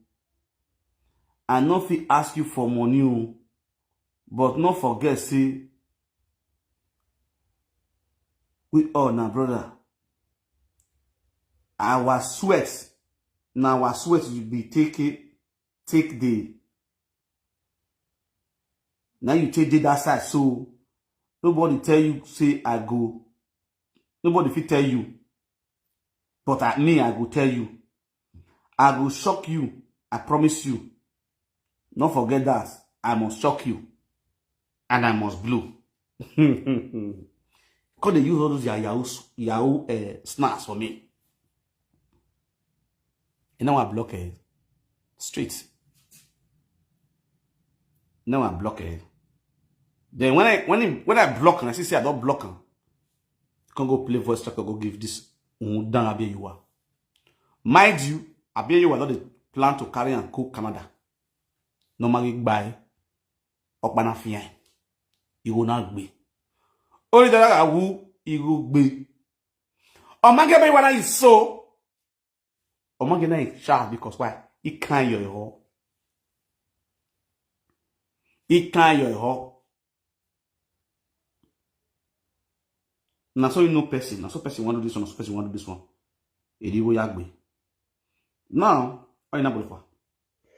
I not fit ask you for money, oh. But not forget, say, we all now, brother. Our sweat, now our sweat will be take the. Now you take that side, so nobody tell you say I go. Nobody fit tell you. But at me, I will tell you. I will shock you. I promise you. Don't forget that. I must shock you. And I must blow. Because they use all those Yahoo snaps for me. And now I block it. Straight. Now I block it. Then when I block and I see I don't block him, you can go play voice track or go give this down Abia you are. Mind you, Abia you are not the plan to carry and cook Canada. Normally buy Okbana Fian. You will not be. Only that I will, you will be. Omagebe when is so. Omagena is sharp because why? He can't your ho. He can't your ho. Now so you know person. Now so person want to do this one. So person want to do this one. It will yagbe. Now, what you not for?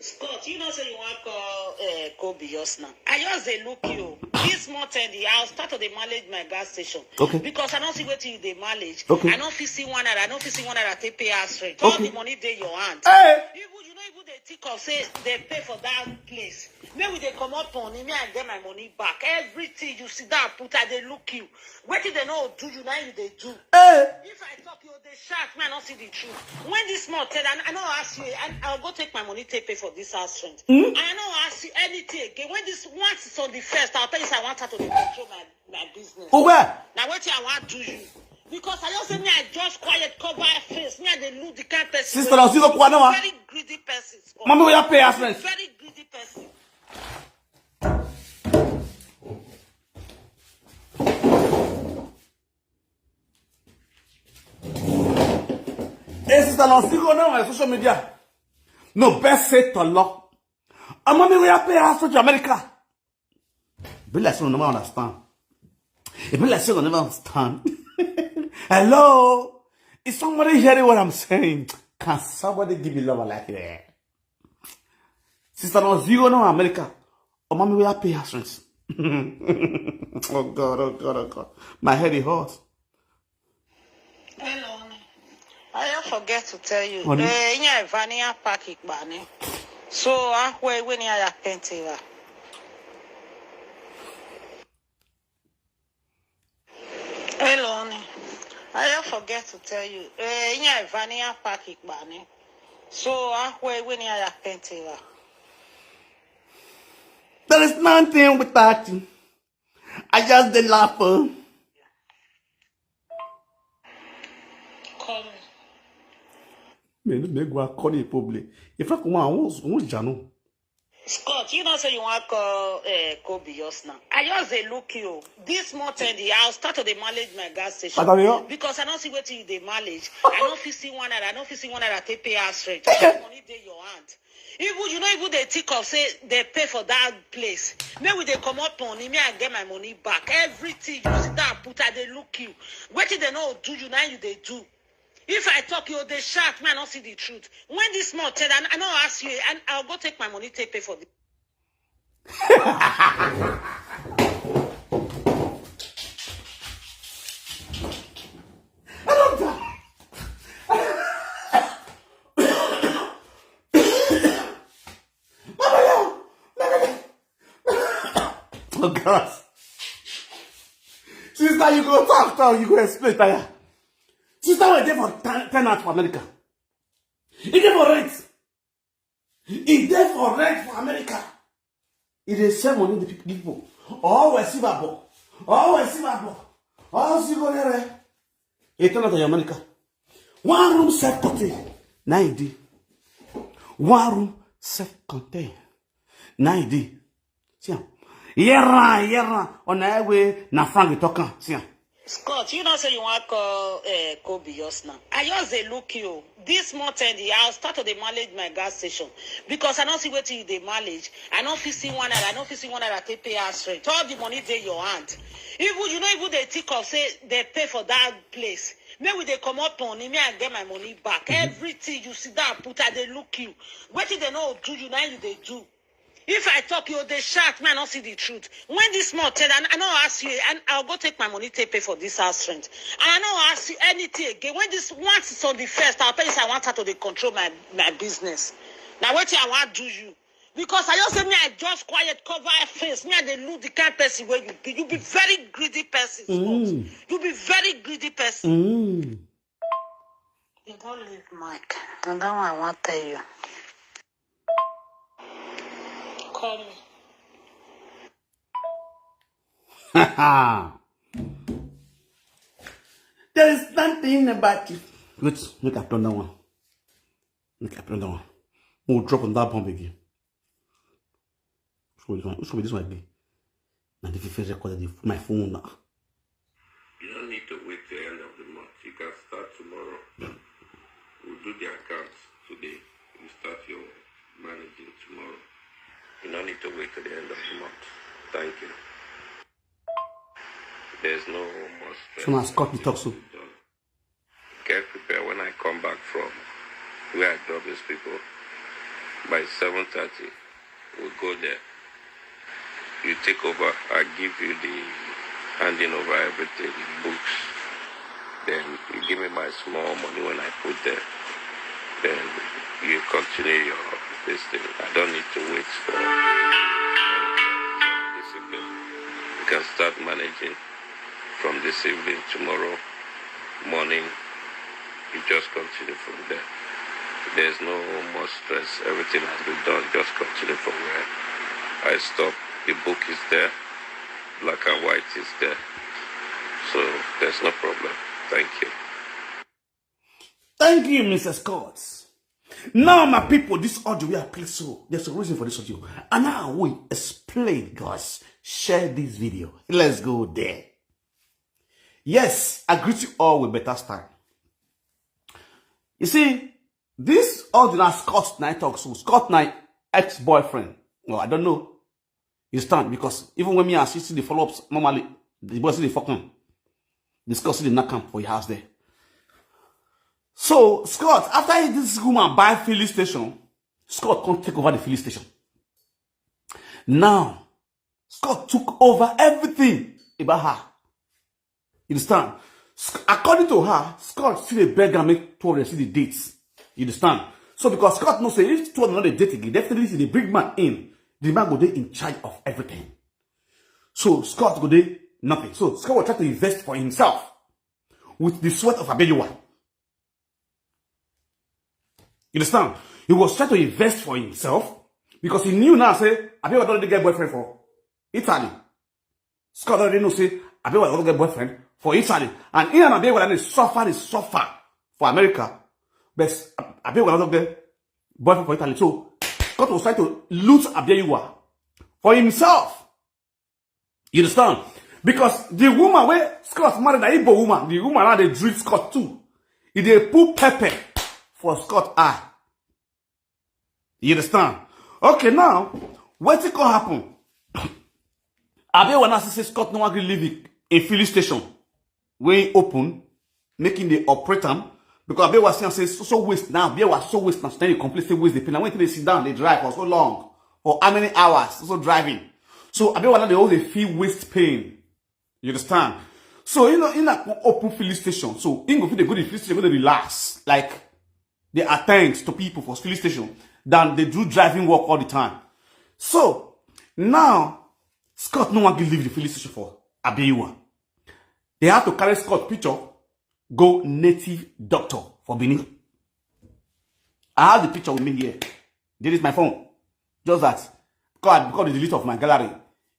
Scott, you know say you want call Kobe just now. I just look you. This month I'll start to manage my gas station. Okay. Because I don't see what you they manage. Okay. I don't feel see one that I don't feel see one that they pay us rent. All the money they your hand. Hey! You know even they think of say they pay for that place. Maybe they come up on me and get my money back. Everything you see that put they look you. What did they know do you now you they do? Hey! If I talk you, they shout me, I don't see the truth. When this month, I know ask you, and I'll go take my money to pay for this house rent. And I know ask you anything again. When this once it's on the first, I'll tell you I want her to control my business. Oh, where? Now what I want to do you? Because I just say me, I just quiet cover face. Me, I they look the kind person. Sister, I'll see the one now. Very greedy person. Mommy, will you pay us rent? Very greedy person. Hey, sister, I'll see you now on social media. No, best say to law. And mommy, will you pay us to America? Be like you never understand. It be like you never understand. Hello? Is somebody hearing what I'm saying? Can somebody give me love like that? Sister, no zero no America. Oh, mommy, will you pay us rent? Oh God, oh God, oh God. My head is hot. Hello. I forget to tell you. Honey? Yeah, Vania Park Bani. So where when I painted. Hello. I forget to tell you. Yeah, Vania Park Bani. So where when I painted. There is nothing with that. I just did laugh. Come. Me go call it public. If I come on, what's Jano? Scott, you know say you want call Kobe just now. I just look you. This month I'll start to manage my gas station. Because I don't see what you they manage. I don't feel see one that they pay us rent. Money they your hand. Even they think of say they pay for that place. Maybe they come up on me and get my money back. Everything you see that put they look you. What did they know do you now you they do? If I talk you, they shout me, I don't see the truth. When this month, I know ask you, and I'll go take my money to pay for this. Oh God. Sister, you go talk, you go explain, Taya. Sister, we're there for 10 out for America. It's there for rent. It's there for rent for America. It is same money the people. Oh, we see babo. Oh, we see babo. Oh, see go there. It's not America. One room self-contained. 90. One room self-contained. 90. See, yeah. On the way, na Frank talking. See. Scott, you know say you want call Kobe just now. I just look you. This month I'll start to manage my gas station. Because I don't see what you they manage. I don't feel see one that they pay us rent. All the money they your hand. Even they think of say they pay for that place. Maybe they come up on me and get my money back. Everything you see that put they look you. What did they know do you now you they do? If I talk you, they shout me, I don't see the truth. When this month, I know ask you, and I'll go take my money to pay for this house rent. And I know ask you anything again. When this once it's on the first, I'll tell you I want her to control my business. Now what I want do you? Because I just say me, I just quiet, cover my face. Me, I dey look the kind of person where you be. You be very greedy person. You be very greedy person. You don't leave Mike. And that one I want to tell you. Call me. There is nothing about you. Wait, look at that one. Look at that one. We'll drop on that bomb again. Which one this one again? Now if you first recorded my phone now. You don't need to wait till the end of the month. You can start tomorrow. We'll do the accounts today. You start your managing tomorrow. You don't need to wait till the end of the month. Thank you. There's no more stress. So now Scott me talk so. Get prepared when I come back from where I drop these people. By 7:30, we'll go there. You take over. I give you the handing over everything, books. Then you give me my small money when I put there. Then you continue your this thing. I don't need to wait for this evening. You can start managing from this evening, tomorrow morning. You just continue from there. There's no more stress. Everything has been done. Just continue from where I stopped. The book is there. Black and white is there. So there's no problem. Thank you. Thank you, Mr. Scott. Now, my people, this audio we are playing, so there's a reason for this audio. And now we explain, guys. Share this video. Let's go there. Yes, I greet you all with better style. You see, this audio now Scott Knight talk. So Scott Knight ex-boyfriend. Well, I don't know. You stand because even when me and she see the follow-ups, normally the boy see the fucking discuss the knock camp for your house there. So Scott, after this woman buy filling station, Scott can't take over the filling station. Now, Scott took over everything about her. You understand? According to her, Scott still a beggar make 200 see the dates. You understand? So because Scott knows say if 200 not the date again, definitely see the big man in. The man go there in charge of everything. So Scott go there nothing. So Scott will try to invest for himself with the sweat of Abejuwa. You understand? He was trying to invest for himself because he knew now say Abejuwa don't get boyfriend for Italy. Scott already know say Abejuwa don't get boyfriend for Italy. And he and Abejuwa they suffer for America. But Abejuwa don't get boyfriend for Italy. So Scott was trying to loot Abejuwa for himself. You understand? Because the woman where Scott married the Igbo woman, the woman now they drink Scott too. If they put pepper for Scott eye. You understand? Okay, now, what's it gonna happen? Abejuwa now say Scott no agree live in filling station. When he open, making the operator. Because Abejuwa say so waste now. Abejuwa so waste now. Then they completely waste the pain. And when they sit down, they drive for so long. For how many hours? So driving. So Abejuwa now they always feel waste pain. You understand? So you know in that open filling station. So in go feel they go to the filling station, go to relax. Like they attend to people for filling station than they do driving work all the time. So now Scott no one can leave the filling station for Abejuwa. They have to carry Scott picture. Go native doctor for Benin. I have the picture with me here. This is my phone. Just that. Because the delete of my gallery.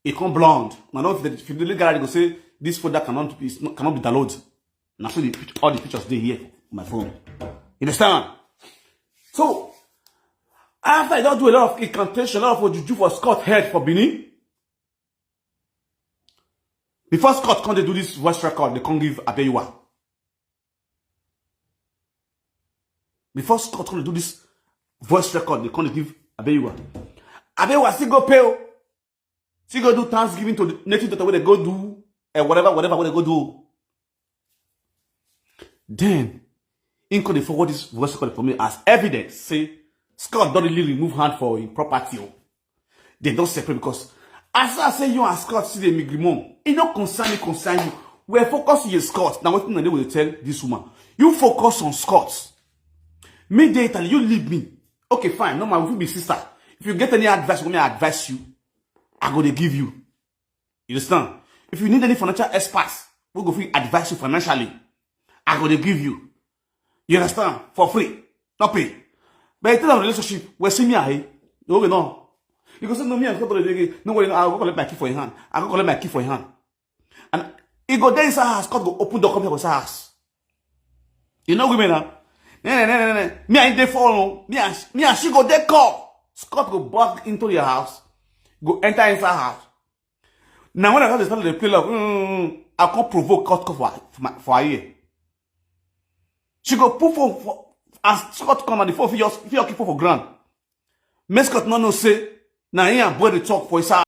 It come blonde. Now if you delete gallery, go say this folder cannot be downloaded. Now so all the pictures they here on my phone. You understand? So after I don't do a lot of incantation, a lot of juju for Scott head for Benin. Before Scott can't do this voice record, they can't give Abejuwa. Before Scott can do this voice record, they can't give Abejuwa. Abejuwa still go pay. Still go do Thanksgiving to the native daughter where they go do whatever where they go do. Then, in can they forward this voice record for me as evidence. Say Scott don't really remove hand for his property. They don't separate because as I say you and Scott see the migrimo, it don't concern you. We're focusing on Scott. Now what they will tell this woman? You focus on Scott. Me date and you leave me. Okay, fine. No, my will be sister. If you get any advice, when I advise you, I go to give you. You understand? If you need any financial experts, we go free advise you financially. I go to give you. You understand? For free. Not pay. But in terms of relationship, we see me here. No. You go say no me and no worry, I'll go collect my key for your hand. I'll go collect my key for your hand. And he go there inside house, God go open door, come here for house. You know women now? No. Me and they follow. Me and she go there call. Scott go back into your house. Go enter inside house. Now when I start to play love, I can't provoke cut for a year. She go put for as Scott come and the phone for your keep for ground. May Scott no say, now he and boy they talk for his house.